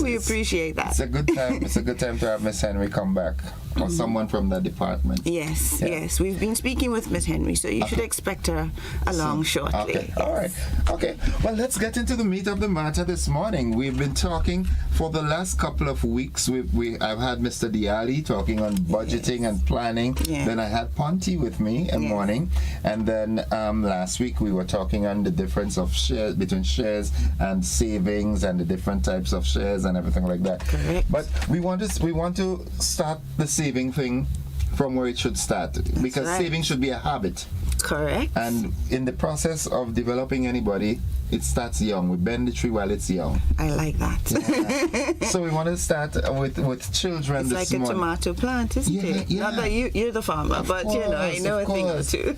we appreciate that. It's a good time. It's a good time to have Miss Henry come back, or someone from the department. Yes. We've been speaking with Miss Henry, so you should expect her along shortly. Okay. All right. Okay. Well, let's get into the meat of the matter this morning. We've been talking for the last couple of weeks. I've had Mr. Diali talking on budgeting and planning. Then I had Ponty with me in morning, and then last week we were talking on the difference of shares between shares and savings and the different types of shares and everything like that. Correct. But we want to start the saving thing from where it should start, because saving should be a habit. Correct. And in the process of developing anybody, it starts young. We bend the tree while it's young. I like that. So we want to start with children it's this like morning. A tomato plant, isn't it? Not that you're the farmer, of but course, I know a thing or two.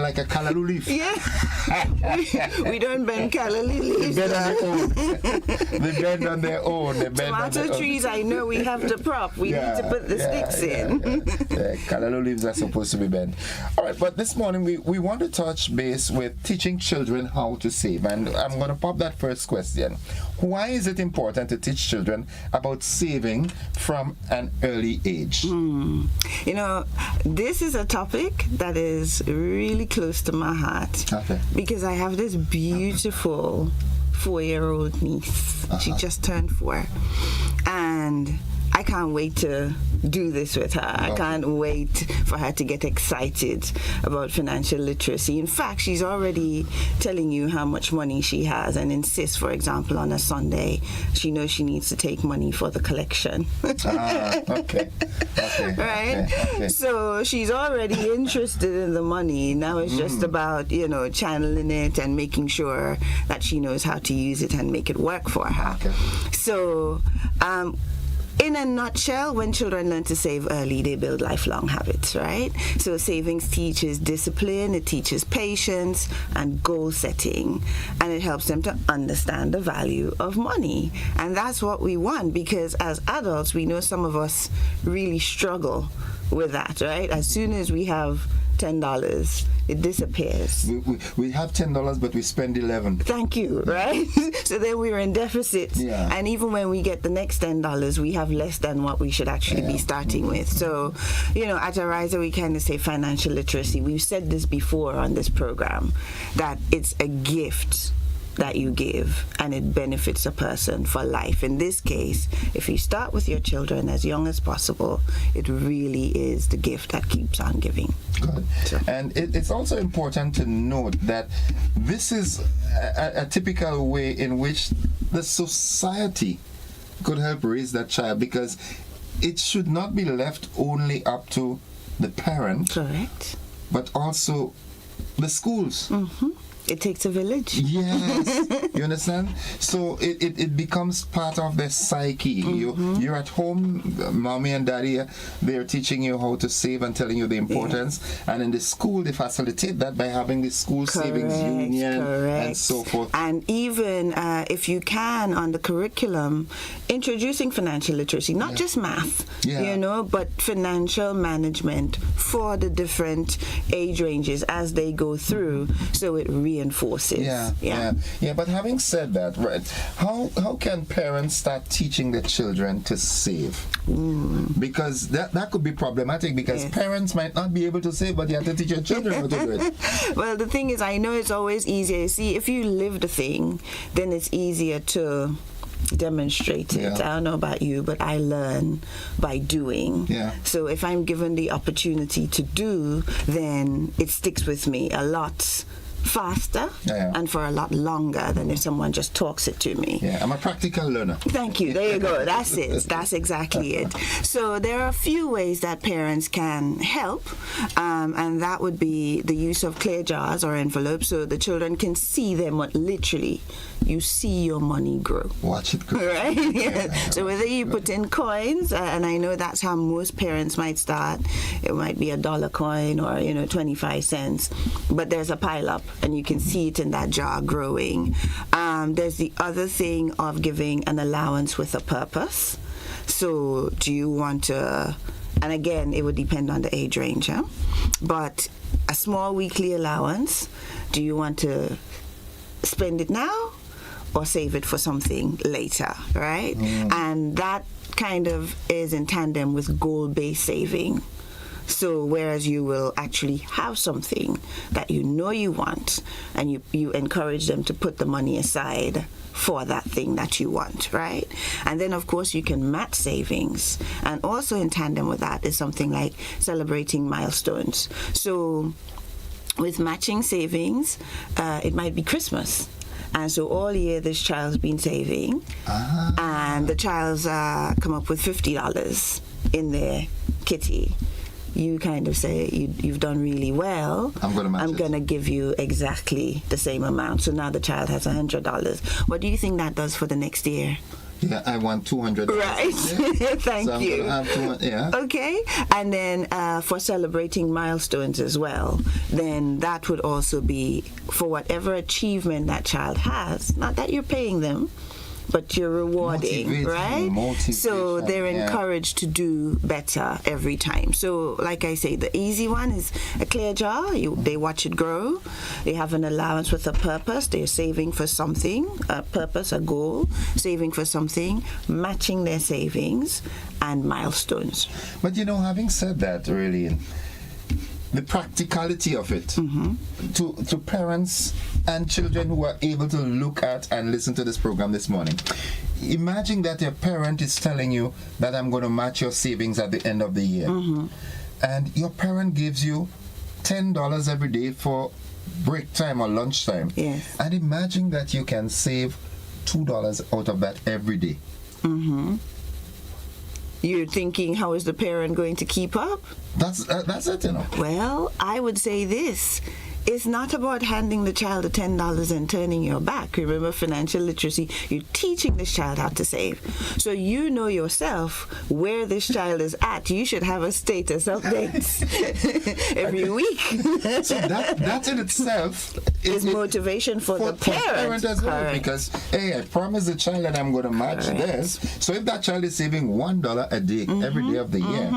Like a callaloo leaf. we don't bend callaloo leaves. They bend on their own. They bend tomato on their trees, own. I know we have to prop. We need to put the sticks in. Callaloo leaves are supposed to be bent. All right, but this morning we want to touch base with teaching children how to save. And I'm going to pop that first question. Why is it important to teach children about saving from an early age? This is a topic that is really close to my heart. Because I have this beautiful 4-year-old niece. She just turned 4. And I can't wait to do this with her. I can't wait for her to get excited about financial literacy. In fact, she's already telling you how much money she has and insists, for example, on a Sunday, she knows she needs to take money for the collection. Okay. Right? Okay. So she's already interested in the money. Now it's just about, channeling it and making sure that she knows how to use it and make it work for her. So, in a nutshell, when children learn to save early, they build lifelong habits, right? So savings teaches discipline, it teaches patience and goal setting, and it helps them to understand the value of money. And that's what we want, because as adults, we know some of us really struggle with that, right? As soon as we have $10, it disappears. We have $10, but we spend 11. Thank you, right? So then we're in deficit. And even when we get the next $10, we have less than what we should actually be starting with. So, at Ariza, we kind of say financial literacy. We've said this before on this program, that it's a gift that you give, and it benefits a person for life. In this case, if you start with your children as young as possible, it really is the gift that keeps on giving. Good. And it's also important to note that this is a typical way in which the society could help raise that child, because it should not be left only up to the parent. Correct. But also the schools. It takes a village. Yes. You understand? So it becomes part of their psyche. You're at home, mommy and daddy, they're teaching you how to save and telling you the importance. And in the school, they facilitate that by having the school savings union and so forth. And even if you can, on the curriculum, introducing financial literacy, not just math, but financial management for the different age ranges as they go through. So it really reinforces. Yeah. But having said that, right, how can parents start teaching their children to save? Because that could be problematic, because parents might not be able to save, but you have to teach your children how to do it. Well, the thing is, I know it's always easier. See, if you live the thing, then it's easier to demonstrate it. I don't know about you, but I learn by doing. So if I'm given the opportunity to do, then it sticks with me a lot faster and for a lot longer than if someone just talks it to me. I'm a practical learner. Thank you. There you go. That's it. That's exactly it. So there are a few ways that parents can help, and that would be the use of clear jars or envelopes, so the children can see them. What literally you see your money grow. Watch it grow. Right? So whether you put in coins, and I know that's how most parents might start. It might be $1 coin or 25 cents, but there's a pile up, and you can see it in that jar growing. There's the other thing of giving an allowance with a purpose. So do you want to, and again, it would depend on the age range, but a small weekly allowance, do you want to spend it now or save it for something later, right? And that kind of is in tandem with goal-based saving. So whereas you will actually have something that you know you want, and you encourage them to put the money aside for that thing that you want, right? And then of course you can match savings, and also in tandem with that is something like celebrating milestones. So with matching savings, it might be Christmas. And so all year this child's been saving, and the child's come up with $50 in their kitty. You kind of say, you've done really well. I'm going to give you exactly the same amount. So now the child has $100. What do you think that does for the next year? Yeah, I want $200. Right. Thank so you. I'm gonna have Okay. And then for celebrating milestones as well, then that would also be for whatever achievement that child has. Not that you're paying them, but you're rewarding, right? So they're encouraged to do better every time. So like I say, the easy one is a clear jar. They watch it grow. They have an allowance with a purpose. They're saving for something, a purpose, a goal, saving for something, matching their savings, and milestones. But having said that, really, the practicality of it to parents and children who are able to look at and listen to this program this morning. Imagine that your parent is telling you that I'm going to match your savings at the end of the year. And your parent gives you $10 every day for break time or lunch time. And imagine that you can save $2 out of that every day. You're thinking, how is the parent going to keep up? That's it, Well, I would say this. It's not about handing the child the $10 and turning your back. Remember, financial literacy, you're teaching this child how to save. So you know yourself where this child is at. You should have a status update every week. So that in itself is motivation for the parent as well. Because, hey, I promised the child that I'm going to match this. So if that child is saving $1 a day every day of the year,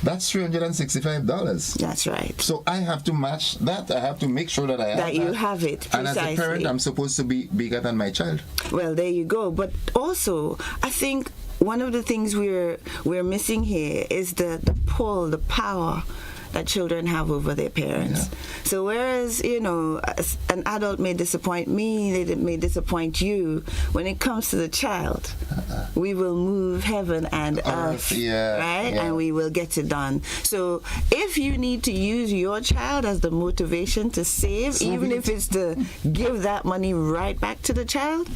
that's $365. That's right. So I have to match that. I have to make sure that I have that. You have it. Precisely. And as a parent, I'm supposed to be bigger than my child. Well, there you go. But also, I think one of the things we're missing here is the pull, the power that children have over their parents. So whereas, an adult may disappoint me, they may disappoint you, when it comes to the child, we will move heaven and earth, right? And we will get it done. So if you need to use your child as the motivation to save, even if it's to give that money right back to the child,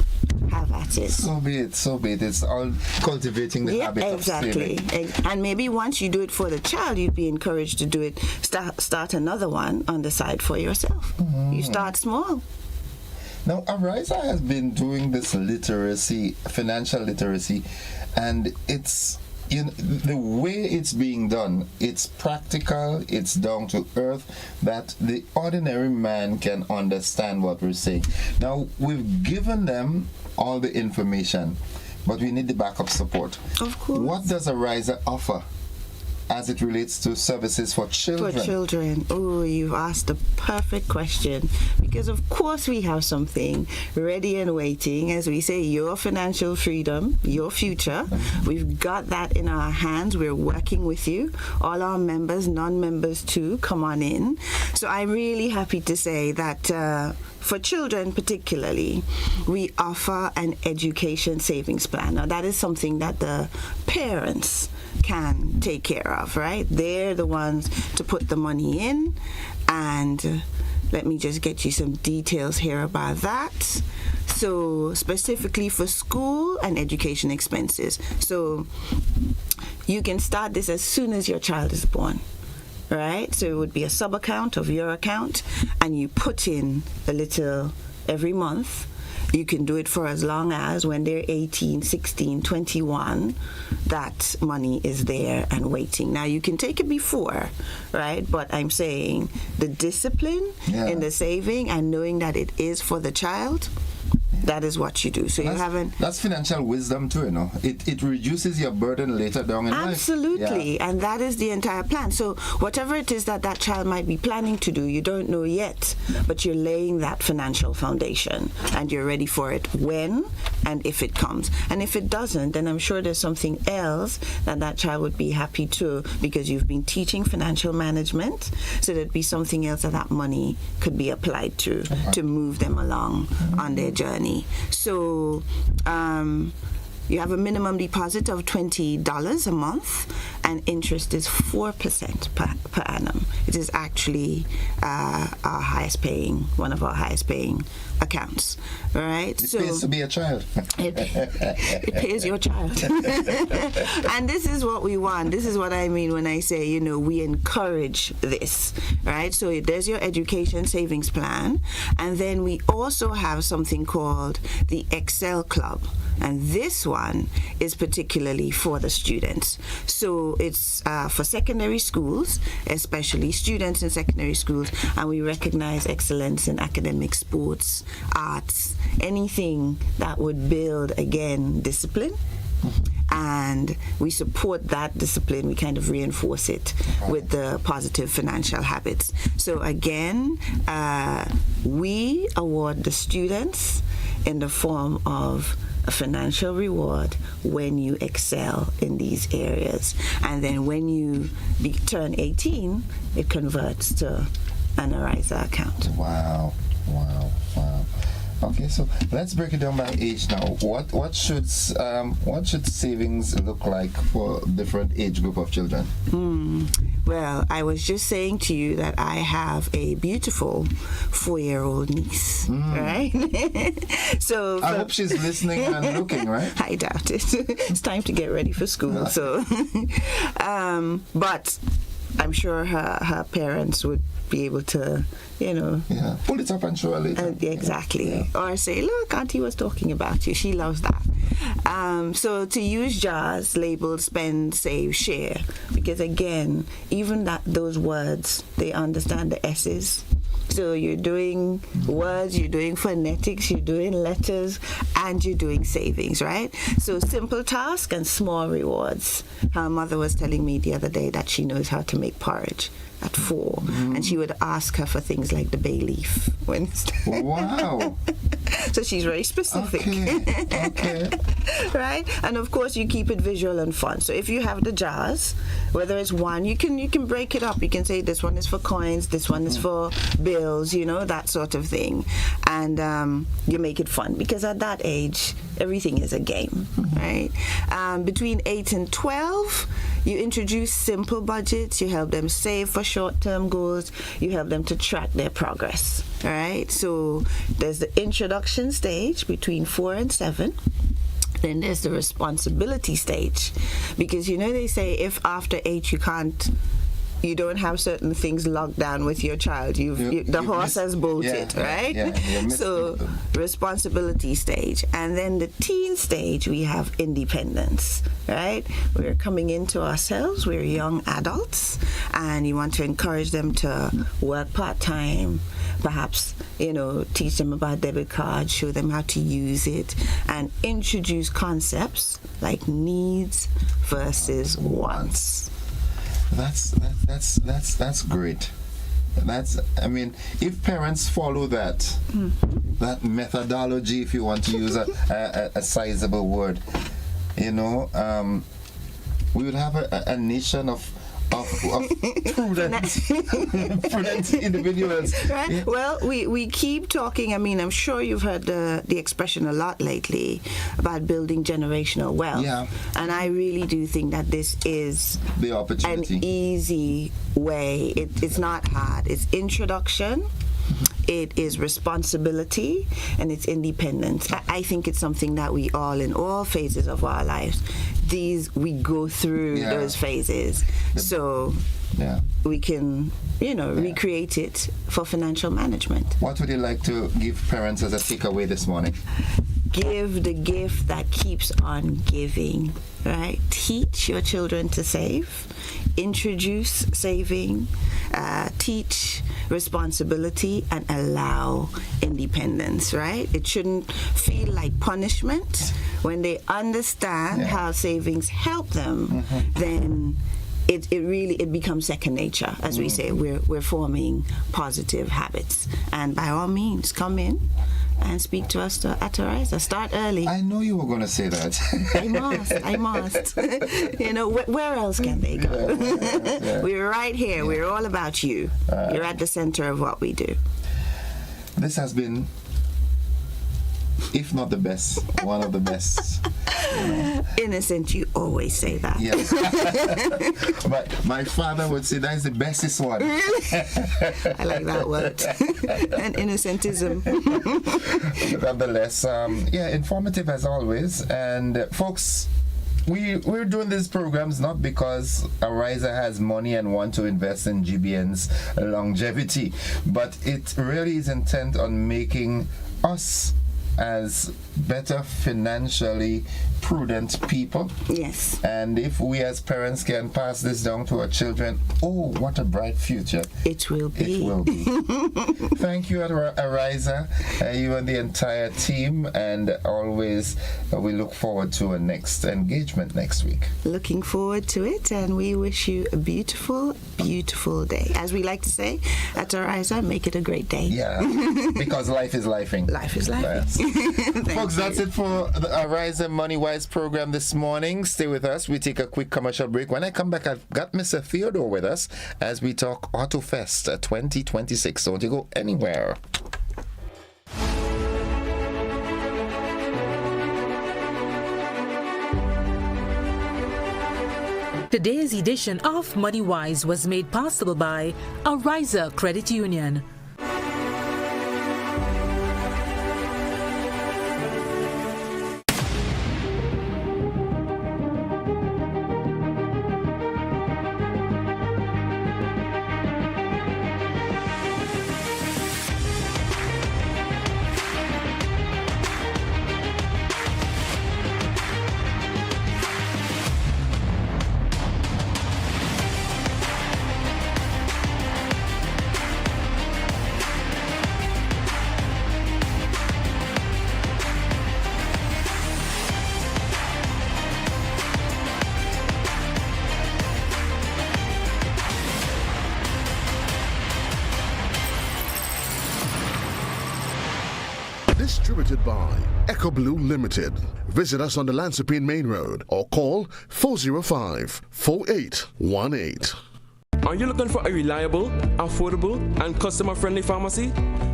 have at it. So be it. It's all cultivating the habit of saving. And maybe once you do it for the child, you'd be encouraged to do it. Start another one on the side for yourself. You start small. Now, Ariza has been doing this financial literacy, and it's the way it's being done, it's practical, it's down to earth, that the ordinary man can understand what we're saying. Now, we've given them all the information, but we need the backup support. Of course. What does Ariza offer as it relates to services for children? For children. Oh, you've asked the perfect question, because of course we have something ready and waiting. As we say, your financial freedom, your future. We've got that in our hands. We're working with you. All our members, non-members too, come on in. So I'm really happy to say that for children particularly, we offer an education savings plan. Now that is something that the parents can take care of, right? They're the ones to put the money in. And let me just get you some details here about that. So specifically for school and education expenses. So you can start this as soon as your child is born. Right? So it would be a sub-account of your account, and you put in a little every month. You can do it for as long as when they're 18, 16, 21, that money is there and waiting. Now, you can take it before, right? But I'm saying the discipline in the saving and knowing that it is for the child, that is what you do. So that's financial wisdom too, you know. It reduces your burden later down in life. Absolutely. And that is the entire plan. So whatever it is that child might be planning to do, you don't know yet, but you're laying that financial foundation and you're ready for it when and if it comes. And if it doesn't, then I'm sure there's something else that child would be happy to, because you've been teaching financial management. So there'd be something else that money could be applied to move them along on their journey. So you have a minimum deposit of $20 a month, and interest is 4% per annum. It is actually one of our highest paying accounts, right? It pays to be a child. It pays your child. And this is what we want. This is what I mean when I say, you know, we encourage this, right? So there's your education savings plan. And then we also have something called the Excel Club. And this one is particularly for the students. So it's for secondary schools, especially students in secondary schools, and we recognize excellence in academic, sports, arts, anything that would build, again, discipline. And we support that discipline. We kind of reinforce it with the positive financial habits. So again, we award the students in the form of a financial reward when you excel in these areas. And then when you turn 18, it converts to an ARISA account. Wow. Okay, so let's break it down by age now. What should savings look like for different age group of children? Well, I was just saying to you that I have a beautiful 4-year-old niece, right? So I hope she's listening and looking, right? I doubt it. It's time to get ready for school. So, but I'm sure her parents would be able to, you know, pull it up and show her later. Exactly. Or say, look, Auntie was talking about you. She loves that. So to use JARS labeled spend, save, share, because again, even those words, they understand the S's. So you're doing words, you're doing phonetics, you're doing letters, and you're doing savings, right? So simple task and small rewards. Her mother was telling me the other day that she knows how to make porridge at 4, and she would ask her for things like the bay leaf. Wow. So she's very specific. Okay. Right? And of course you keep it visual and fun. So if you have the jars, whether it's one, you can break it up. You can say this one is for coins, this one is for bills, you know, that sort of thing. And you make it fun, because at that age everything is a game, right? Between 8 and 12, you introduce simple budgets. You help them save for short-term goals. You help them to track their progress, right? So there's the introduction stage between 4 and 7. Then there's the responsibility stage, because you know they say if after 8 you don't have certain things locked down with your child, the horse has bolted, right? So responsibility stage. And then the teen stage, we have independence, right? We're coming into ourselves, we're young adults, and you want to encourage them to work part-time, perhaps, you know, teach them about debit cards, show them how to use it, and introduce concepts like needs versus wants. That's great. I mean, if parents follow that methodology, if you want to use a sizable word, we would have a nation of prudent individuals. Right? Yeah. Well, we keep talking. I mean, I'm sure you've heard the expression a lot lately about building generational wealth. Yeah. And I really do think that this is the opportunity. An easy way. It's not hard. It's introduction. It is responsibility, and it's independence. I think it's something that we all, in all phases of our lives, we go through those phases. So we can, recreate it for financial management. What would you like to give parents as a takeaway this morning? Give the gift that keeps on giving, right? Teach your children to save, introduce saving, teach responsibility, and allow independence, right? It shouldn't feel like punishment. When they understand how savings help them, then it really becomes second nature. As we say, we're forming positive habits. And by all means, come in and speak to us at Ariza. Start early. I know you were going to say that. I must. Where else can they go? We're right here. We're all about you. You're at the center of what we do. This has been, if not the best, one of the best. Innocent, you always say that. Yes. But my father would say that's the bestest one. I like that word. And innocentism. Nonetheless, informative as always. And folks, we're doing these programs not because Ariza has money and want to invest in GBN's longevity, but it really is intent on making us as better financially prudent people. Yes. And if we as parents can pass this down to our children, what a bright future it will be. Thank you, Ariza, you and the entire team, and always we look forward to a next engagement next week. Looking forward to it, and we wish you a beautiful, beautiful day. As we like to say at Ariza, make it a great day. Yeah, because life is lifing. Life is lifing. Yes. Folks, that's it for the Ariza Money Wise program this morning. Stay with us. We take a quick commercial break. When I come back, I've got Mr. Theodore with us as we talk Auto Fest 2026. Don't you go anywhere. Today's edition of Money Wise was made possible by Ariza Credit Union. Distributed by Echo Blue Limited. Visit us on the Lansopine Main Road or call 405-4818. Are you looking for a reliable, affordable, and customer-friendly pharmacy?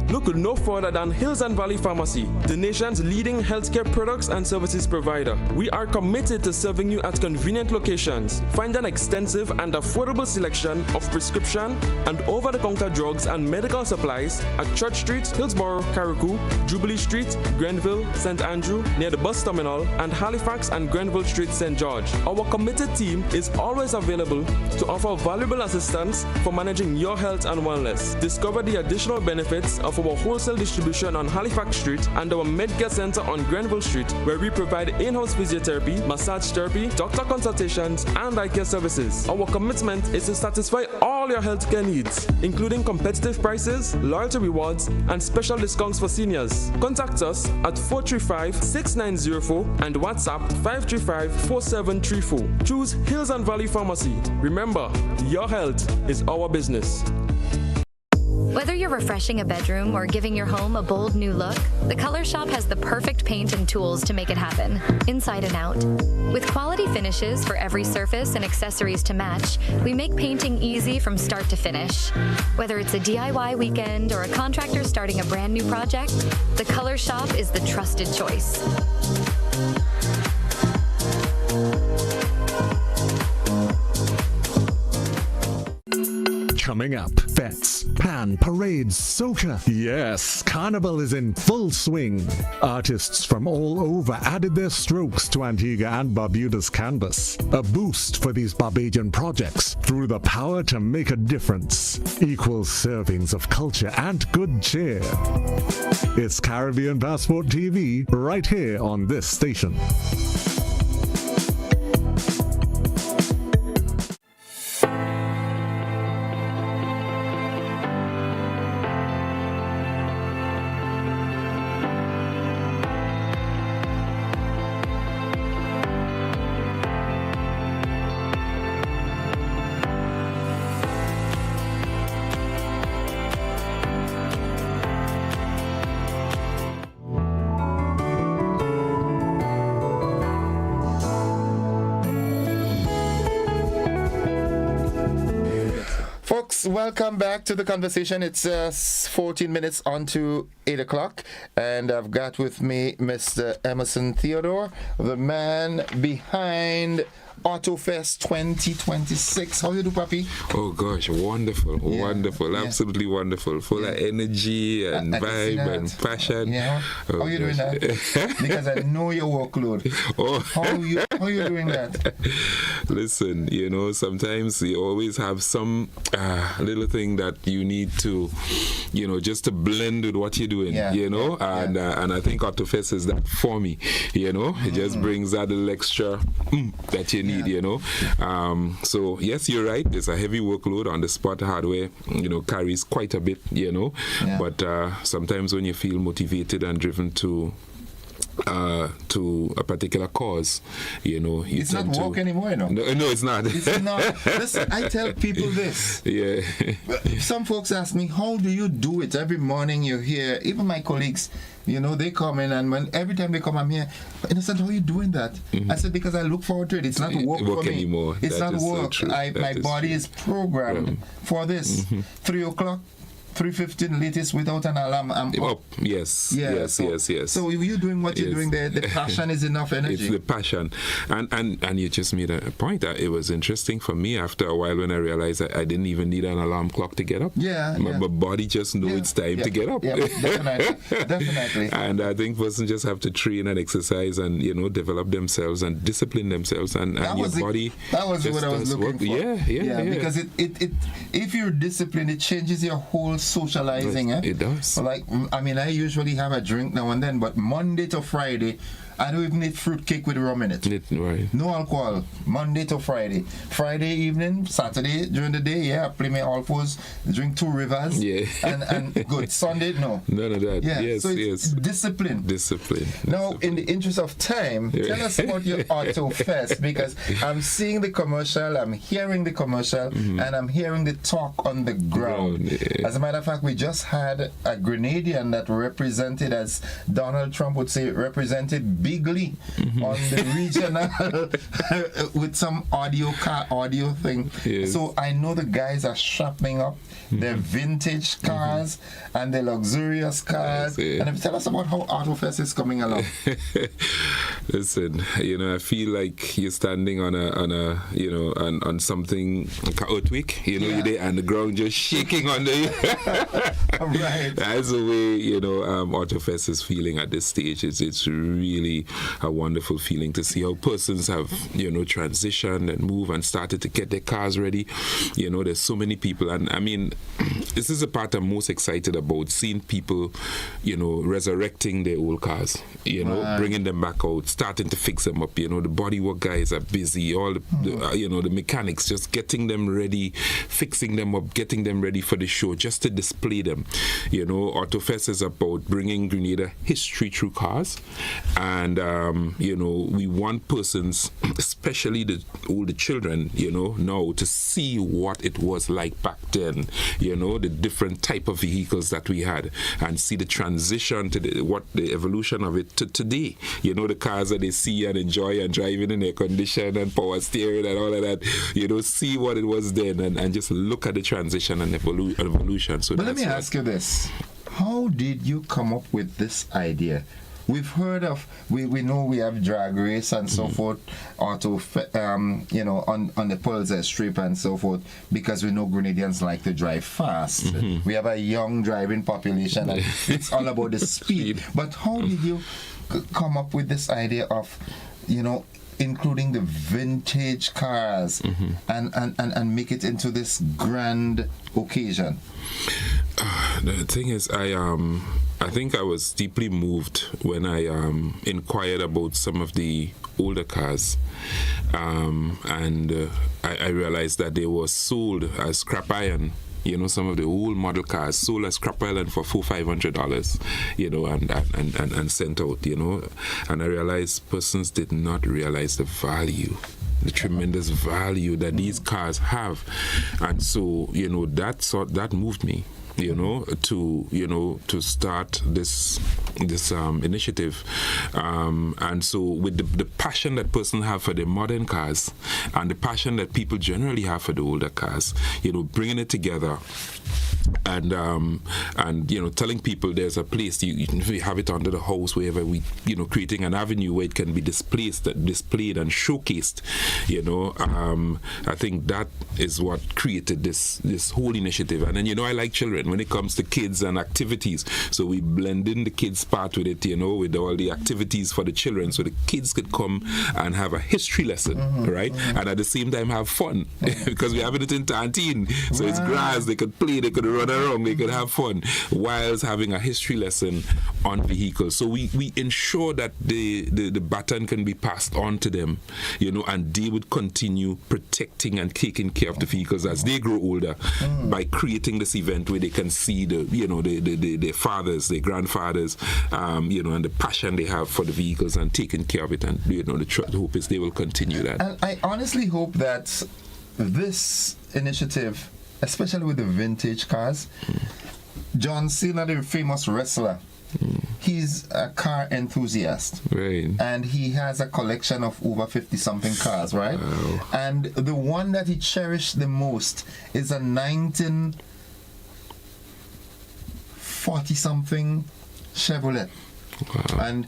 Look no further than Hills and Valley Pharmacy, the nation's leading healthcare products and services provider. We are committed to serving you at convenient locations. Find an extensive and affordable selection of prescription and over-the-counter drugs and medical supplies at Church Street, Hillsborough, Carriacou, Jubilee Street, Grenville, St. Andrew, near the bus terminal, and Halifax and Grenville Street, St. George. Our committed team is always available to offer valuable assistance for managing your health and wellness. Discover the additional benefits of of our wholesale distribution on Halifax Street and our Medcare Center on Grenville Street, where we provide in-house physiotherapy, massage therapy, doctor consultations, and eye care services. Our commitment is to satisfy all your healthcare needs, including competitive prices, loyalty rewards, and special discounts for seniors. Contact us at 435-6904 and WhatsApp 535-4734. Choose Hills and Valley Pharmacy. Remember, your health is our business. Whether you're refreshing a bedroom or giving your home a bold new look, the Color Shop has the perfect paint and tools to make it happen, inside and out. With quality finishes for every surface and accessories to match, we make painting easy from start to finish. Whether it's a DIY weekend or a contractor starting a brand new project, the Color Shop is the trusted choice. Coming up, fets, pan, parades, soca. Yes, Carnival is in full swing. Artists from all over added their strokes to Antigua and Barbuda's canvas. A boost for these Barbadian projects through the power to make a difference. Equal servings of culture and good cheer. It's Caribbean Passport TV right here on this station. Welcome back to the conversation. It's 14 minutes on to 8 o'clock, and I've got with me Mr. Emerson Theodore, the man behind AutoFest 2026. How you do, Papi? Oh gosh, wonderful, wonderful, absolutely wonderful, full of energy and vibe and passion. Yeah. Oh, how you doing that? Because I know your workload. Oh. How you doing that? Listen, you know, sometimes you always have some little thing that you need to, you know, just to blend with what you're doing, you know, and I think AutoFest is that for me, you know. It just brings that little extra that you need, you know. So yes, you're right, there's a heavy workload on the spot. Hardware, you know, carries quite a bit, you know, but sometimes when you feel motivated and driven to a particular cause, you know, you it's not work anymore, you know. No, it's not. It's not. Listen, I tell people this. Yeah. Some folks ask me, how do you do it? Every morning you're here. Even my colleagues, you know, they come in, and every time they come, I'm here. Innocent, how are you doing that? I said, because I look forward to it. It's not work for me anymore. It's that not work. So my body is programmed for this. 3 o'clock. 3:15 latest without an alarm. I'm up. Yes. So you're doing what you're doing there. The passion is enough energy. It's the passion, and you just made a point that it was interesting for me after a while when I realized that I didn't even need an alarm clock to get up. My body just knows it's time to get up. Yeah, definitely. And I think persons just have to train and exercise and, you know, develop themselves and discipline themselves, and your body. That was what I was looking for. Yeah. Because it if you're disciplined, it changes your whole socializing. It does. So like, I mean, I usually have a drink now and then, but Monday to Friday, I don't even eat fruitcake with rum in it. Right. No alcohol. Monday to Friday. Friday evening, Saturday during the day, I play my all fours, drink 2 rivers. And good. Sunday, no. None of that. So it's discipline. Now, in the interest of time, tell us about your AutoFest, because I'm seeing the commercial, I'm hearing the commercial, and I'm hearing the talk on the ground. As a matter of fact, we just had a Grenadian that represented, as Donald Trump would say, represented bigly on the regional with some audio thing. So I know the guys are shopping up their vintage cars and their luxurious cars. And if you tell us about how AutoFest is coming along. Listen, you know, I feel like you're standing on a you know, on something like an earthquake, you know, you're there and the ground just shaking under you. Right. That's the way, you know, AutoFest is feeling at this stage. It's really really a wonderful feeling to see how persons have, transitioned and moved and started to get their cars ready. There's so many people, and I mean, this is the part I'm most excited about, seeing people, resurrecting their old cars, bringing them back out, starting to fix them up. The bodywork guys are busy, all the mechanics, just getting them ready, fixing them up, getting them ready for the show, just to display them. Autofest is about bringing Grenada history through cars, and we want persons, especially the older children, now to see what it was like back then, the different type of vehicles that we had, and see the transition to the evolution of it to today. The cars that they see and enjoy and driving in air condition and power steering and all of that, see what it was then, and just look at the transition and evolution. So but let me ask you this. How did you come up with this idea? We've heard of, we know we have drag race and so forth, on the Pulse Strip and so forth, because we know Grenadians like to drive fast. We have a young driving population, and it's all about the speed. But how did you come up with this idea of, including the vintage cars and make it into this grand occasion? The thing is, I think I was deeply moved when I inquired about some of the older cars, and I realized that they were sold as scrap iron. Some of the old model cars sold as scrap iron for $400-500, and sent out, and I realized persons did not realize the value, the tremendous value that these cars have, and so that moved me, to start this initiative, and so with the passion that person have for the modern cars and the passion that people generally have for the older cars, bringing it together. And telling people there's a place we have it under the house, wherever we creating an avenue where it can be displayed and showcased. I think that is what created this whole initiative. And then I like children when it comes to kids and activities, so we blend in the kids part with it, with all the activities for the children, so the kids could come and have a history lesson, right? And at the same time have fun because we're having it in Tantine, so it's grass, they could play, they could run around, they could have fun whilst having a history lesson on vehicles. So we ensure that the baton can be passed on to them, and they would continue protecting and taking care of the vehicles as they grow older by creating this event where they can see their fathers, their grandfathers, and the passion they have for the vehicles and taking care of it, and the hope is they will continue that. And I honestly hope that this initiative, especially with the vintage cars, John Cena, the famous wrestler, he's a car enthusiast, right? And he has a collection of over 50-something cars, right? Wow. And the one that he cherished the most is a 1940-something Chevrolet. Wow. And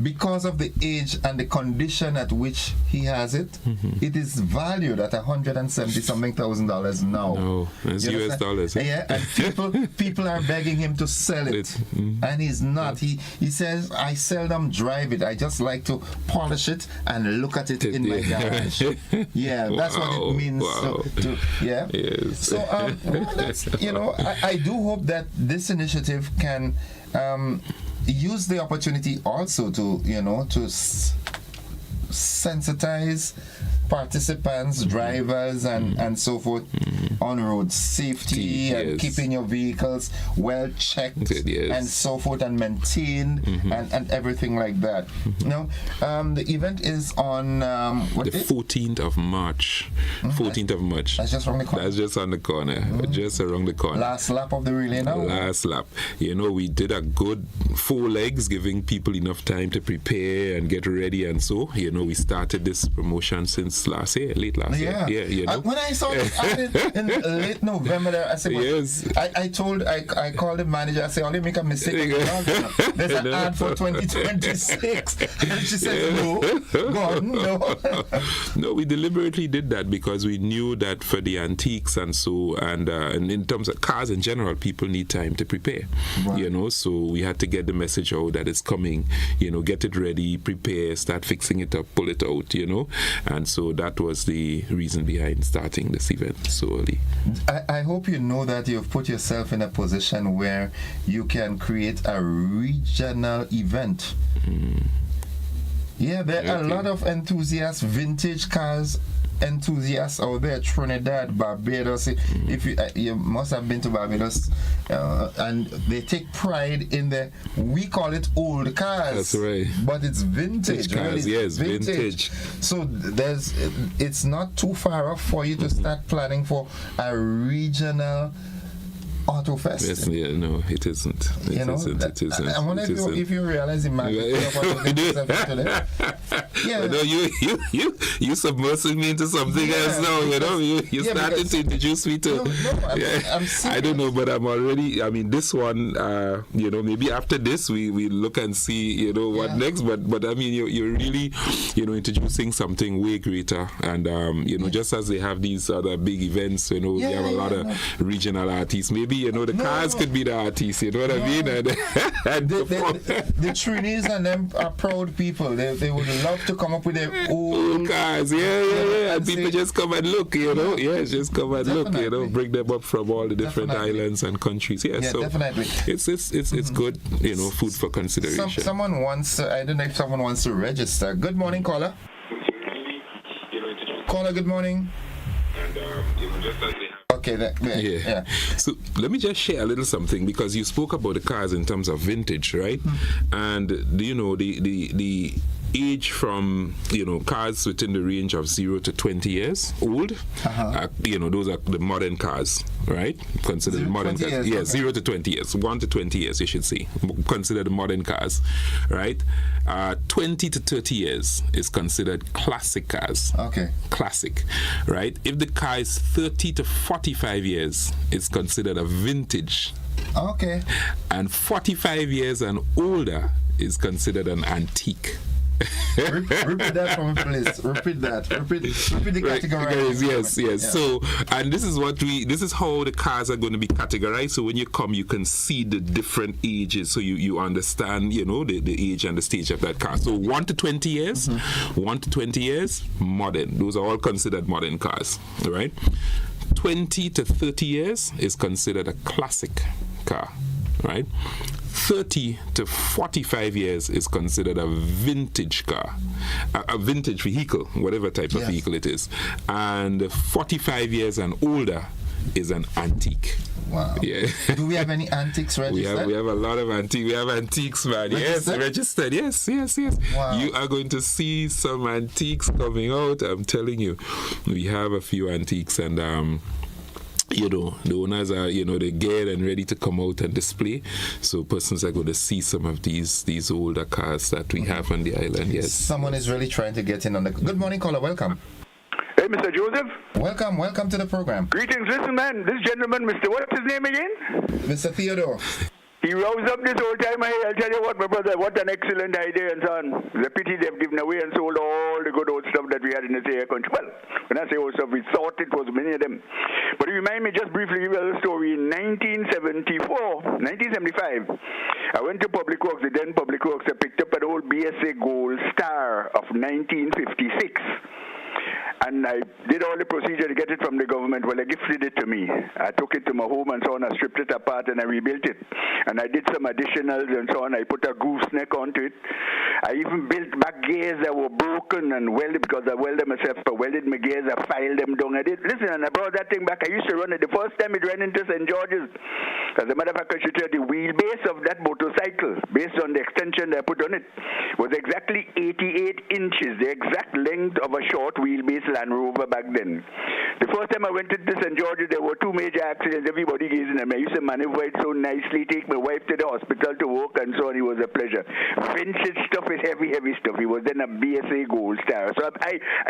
because of the age and the condition at which he has it, it is valued at $170-something thousand now. No, it's US dollars. Yeah, and people are begging him to sell it, and he's not. He says, I seldom drive it. I just like to polish it and look at it in my garage. Yeah, that's what it means. Wow. Yes. So, I do hope that this initiative can use the opportunity also to sensitize participants, drivers, and so forth on road safety and keeping your vehicles well checked and so forth and maintained and everything like that. Now, the event is on the 14th of March. 14th of March. That's just around the corner. That's just on the corner. Just around the corner. Last lap of the relay now. Last lap. We did a good 4 legs, giving people enough time to prepare and get ready, and so we started this promotion since late last year. When I saw it, in late November. There, I said, yes. I called the manager. I said, only make a mistake. There's an ad for 2026. And she said, no, God, no. No, we deliberately did that because we knew that for the antiques and so, and in terms of cars in general, people need time to prepare. Right. You know, so we had to get the message out that it's coming. You know, get it ready, prepare, start fixing it up, pull it out. You know, and so that was the reason behind starting this event so early. I hope you know that you've put yourself in a position where you can create a regional event. Yeah, there are a lot of enthusiasts, vintage cars enthusiasts out there, Trinidad, Barbados. If you must have been to Barbados, and they take pride in we call it old cars. That's right. But it's vintage. Cars, really. Yes, vintage. So it's not too far off for you to start planning for a regional Auto Fest. Yes, yeah, no, it isn't. It isn't. I wonder if you realize the magnitude of what today. Yeah. No, you submersing me into something else now. You know, you started to introduce me to. I'm serious. I don't know, but I'm already. I mean, this one. You know, maybe after this we look and see. You know what next. But I mean, you're really, you know, introducing something way greater. And you know, just as they have these other big events, you know, we have a lot of regional artists. Maybe. You know, the cars could be the artists, you know what I mean? And the Trinis and them are proud people. They would love to come up with their old cars. Yeah. And people just come and look, you know? Yes, just come and look, you know? Bring them up from all the different islands and countries. Yeah, so definitely. It's good, you know, food for consideration. Someone wants, I don't know if someone wants to register. Good morning, caller. Caller, good morning. And just as okay, yeah. So let me just share a little something because you spoke about the cars in terms of vintage, right? And you know the age from, you know, cars within the range of 0 to 20 years old. You know, those are the modern cars, right? Considered modern cars. Yeah, 0 to 20 years. 1 to 20 years, you should say. Considered the modern cars, right? 20 to 30 years is considered classic cars. Okay. Classic, right? If the car is 30 to 45 years, it's considered a vintage. Okay. And 45 years and older is considered an antique. Repeat that for me, please. Repeat that. Repeat the categories. Yes. Yeah. So, and this is how the cars are going to be categorized. So when you come, you can see the different ages, so you understand, you know, the age and the stage of that car. So 1 to 20 years, 1 to 20 years, modern. Those are all considered modern cars, right? 20 to 30 years is considered a classic car, right? 30 to 45 years is considered a vintage car, a vintage vehicle, whatever type of vehicle it is. And 45 years and older is an antique. Wow. Yeah. Do we have any antiques registered? We have a lot of antiques. We have antiques, man. Registered? Yes, registered. Yes. Wow. You are going to see some antiques coming out. I'm telling you. We have a few antiques, and you know, the owners are, you know, they're geared and ready to come out and display. So persons are going to see some of these older cars that we have on the island. Yes. Someone is really trying to get in on the. Good morning, caller. Welcome. Hey, Mr. Joseph. Welcome to the program. Greetings. Listen, man. This gentleman, Mr. What's his name again? Mr. Theodore. He rose up this whole time. I'll tell you what, my brother, what an excellent idea and so on. The pity they've given away and sold all the good old stuff that we had in this area country. Well, when I say old stuff, we thought it was many of them. But you remind me, just briefly, give you a little story. In 1975, I went to Public Works, the then Public Works. I picked up an old BSA Gold Star of 1956. And I did all the procedure to get it from the government. Well, they gifted it to me. I took it to my home and so on. I stripped it apart and I rebuilt it. And I did some additionals and so on. I put a gooseneck onto it. I even built back gears that were broken and welded because I welded myself. I welded my gears. I filed them down. Listen, and I brought that thing back. I used to run it. The first time it ran into St. George's. As a matter of fact, I should tell you, the wheelbase of that motorcycle, based on the extension that I put on it, was exactly 88 inches, the exact length of a short wheelbase Land Rover back then. The first time I went to St. George's, there were 2 major accidents. Everybody gazing at me. I used to maneuver it so nicely, take my wife to the hospital to work, and so on. It was a pleasure. Vince's stuff is heavy stuff. He was then a BSA Gold Star. So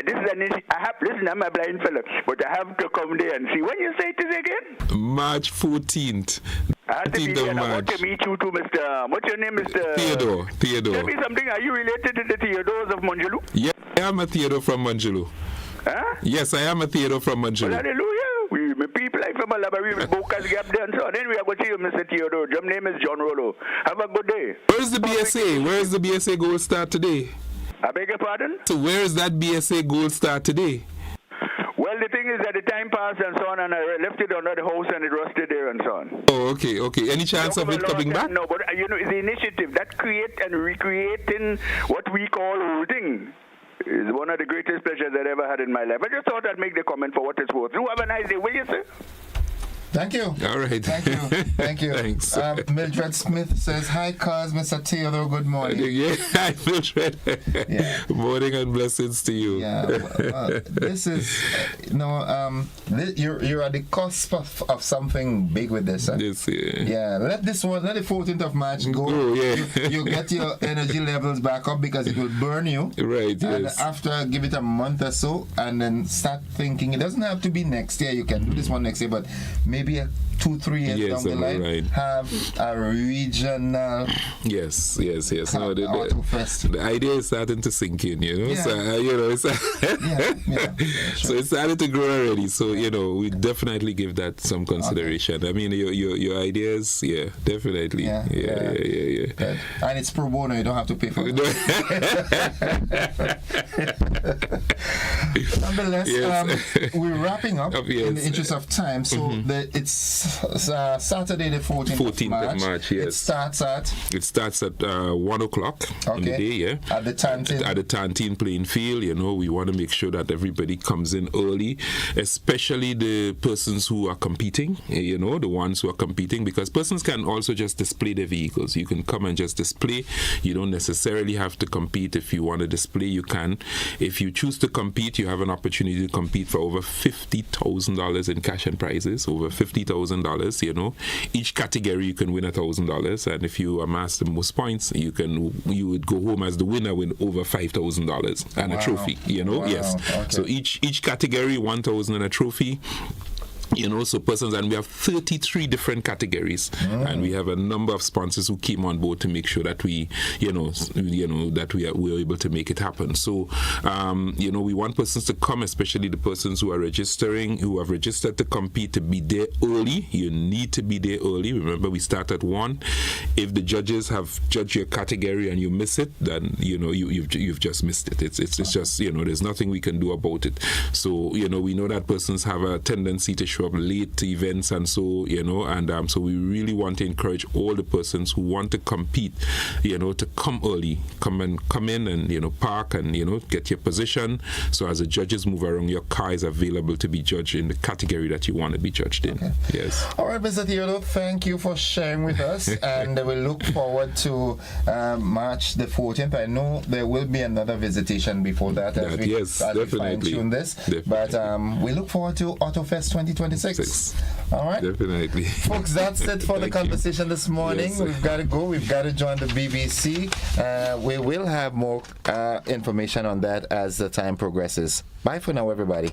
this is an issue. Listen, I'm a blind fella, but I have to come there and see. When you say this again? March 14th. 14th of March. I want to meet you too, Mr. What's your name, Mr. Theodore. Tell me something. Are you related to the Theodores of Manjulu? Yeah, I am a Theodore from Manjulu. Huh? Yes, I am a Theodore from Manjulu. Well, hallelujah. My people like from a library with Boca's Gap there and so on. Anyway, I go see you, Mr. Theodore. Your name is John Rollo. Have a good day. Where's the BSA? Where is the BSA Gold Star today? I beg your pardon? So where is that BSA Gold Star today? Well, the thing is that the time passed and so on, and I left it under the house and it rusted there and so on. Oh, okay. Any chance of it coming back? No, but it's the initiative that create and recreating what we call holding is one of the greatest pleasures that I ever had in my life. I just thought I'd make the comment for what it's worth. You have a nice day, will you, sir? Thank you. All right. Thank you. Thanks. Mildred Smith says, hi, cuz, Mr. Theodore, good morning. Yeah, hi, Mildred. Yeah. Morning and blessings to you. Yeah. This is, you're at the cusp of something big with this. Huh? Yes, yeah. Yeah, let the 14th of March go. Oh, yeah. You get your energy levels back up because it will burn you. Right, and yes. after, give it a month or so, and then start thinking. It doesn't have to be next year. You can do this one next year, but maybe 2-3 years down the line, have a regional. Yes. No, the idea is starting to sink in, Yeah. So, it's so it's starting to grow already. So we definitely give that some consideration. Okay. I mean, your ideas, definitely. Yeah. And it's pro bono. You don't have to pay for it. Nonetheless, we're wrapping up in the interest of time. So it's Saturday the 14th of March. Yes. It starts at 1 o'clock in the day. At the Tantin playing field. We want to make sure that everybody comes in early, especially the persons who are competing. The ones who are competing, because persons can also just display their vehicles. You can come and just display. You don't necessarily have to compete. If you want to display, you can. If you choose to compete, you have an opportunity to compete for over $50,000 in cash and prizes. Over $50,000. Each category you can win $1,000, and if you amass the most points, you would go home as the winner with over $5,000 and a trophy. Yes. Okay. So each category, $1,000 and a trophy. So persons, and we have 33 different categories, and we have a number of sponsors who came on board to make sure that we are able to make it happen. So, we want persons to come, especially the persons who are registering, who have registered to compete, to be there early. You need to be there early. Remember, we start at 1. If the judges have judged your category and you miss it, then you've just missed it. It's just there's nothing we can do about it. So we know that persons have a tendency to show up late to events, and so so we really want to encourage all the persons who want to compete, to come early, come in and park and get your position. So as the judges move around, your car is available to be judged in the category that you want to be judged in. Okay. Yes. All right, Mr. Theodore, thank you for sharing with us, and we look forward to March the 14th. I know there will be another visitation before that as we fine-tune this. Definitely. But we look forward to AutoFest 2026. All right, definitely, folks. That's it for the conversation this morning. Yes. We've got to go. We've got to join the BBC. We will have more information on that as the time progresses. Bye for now, everybody.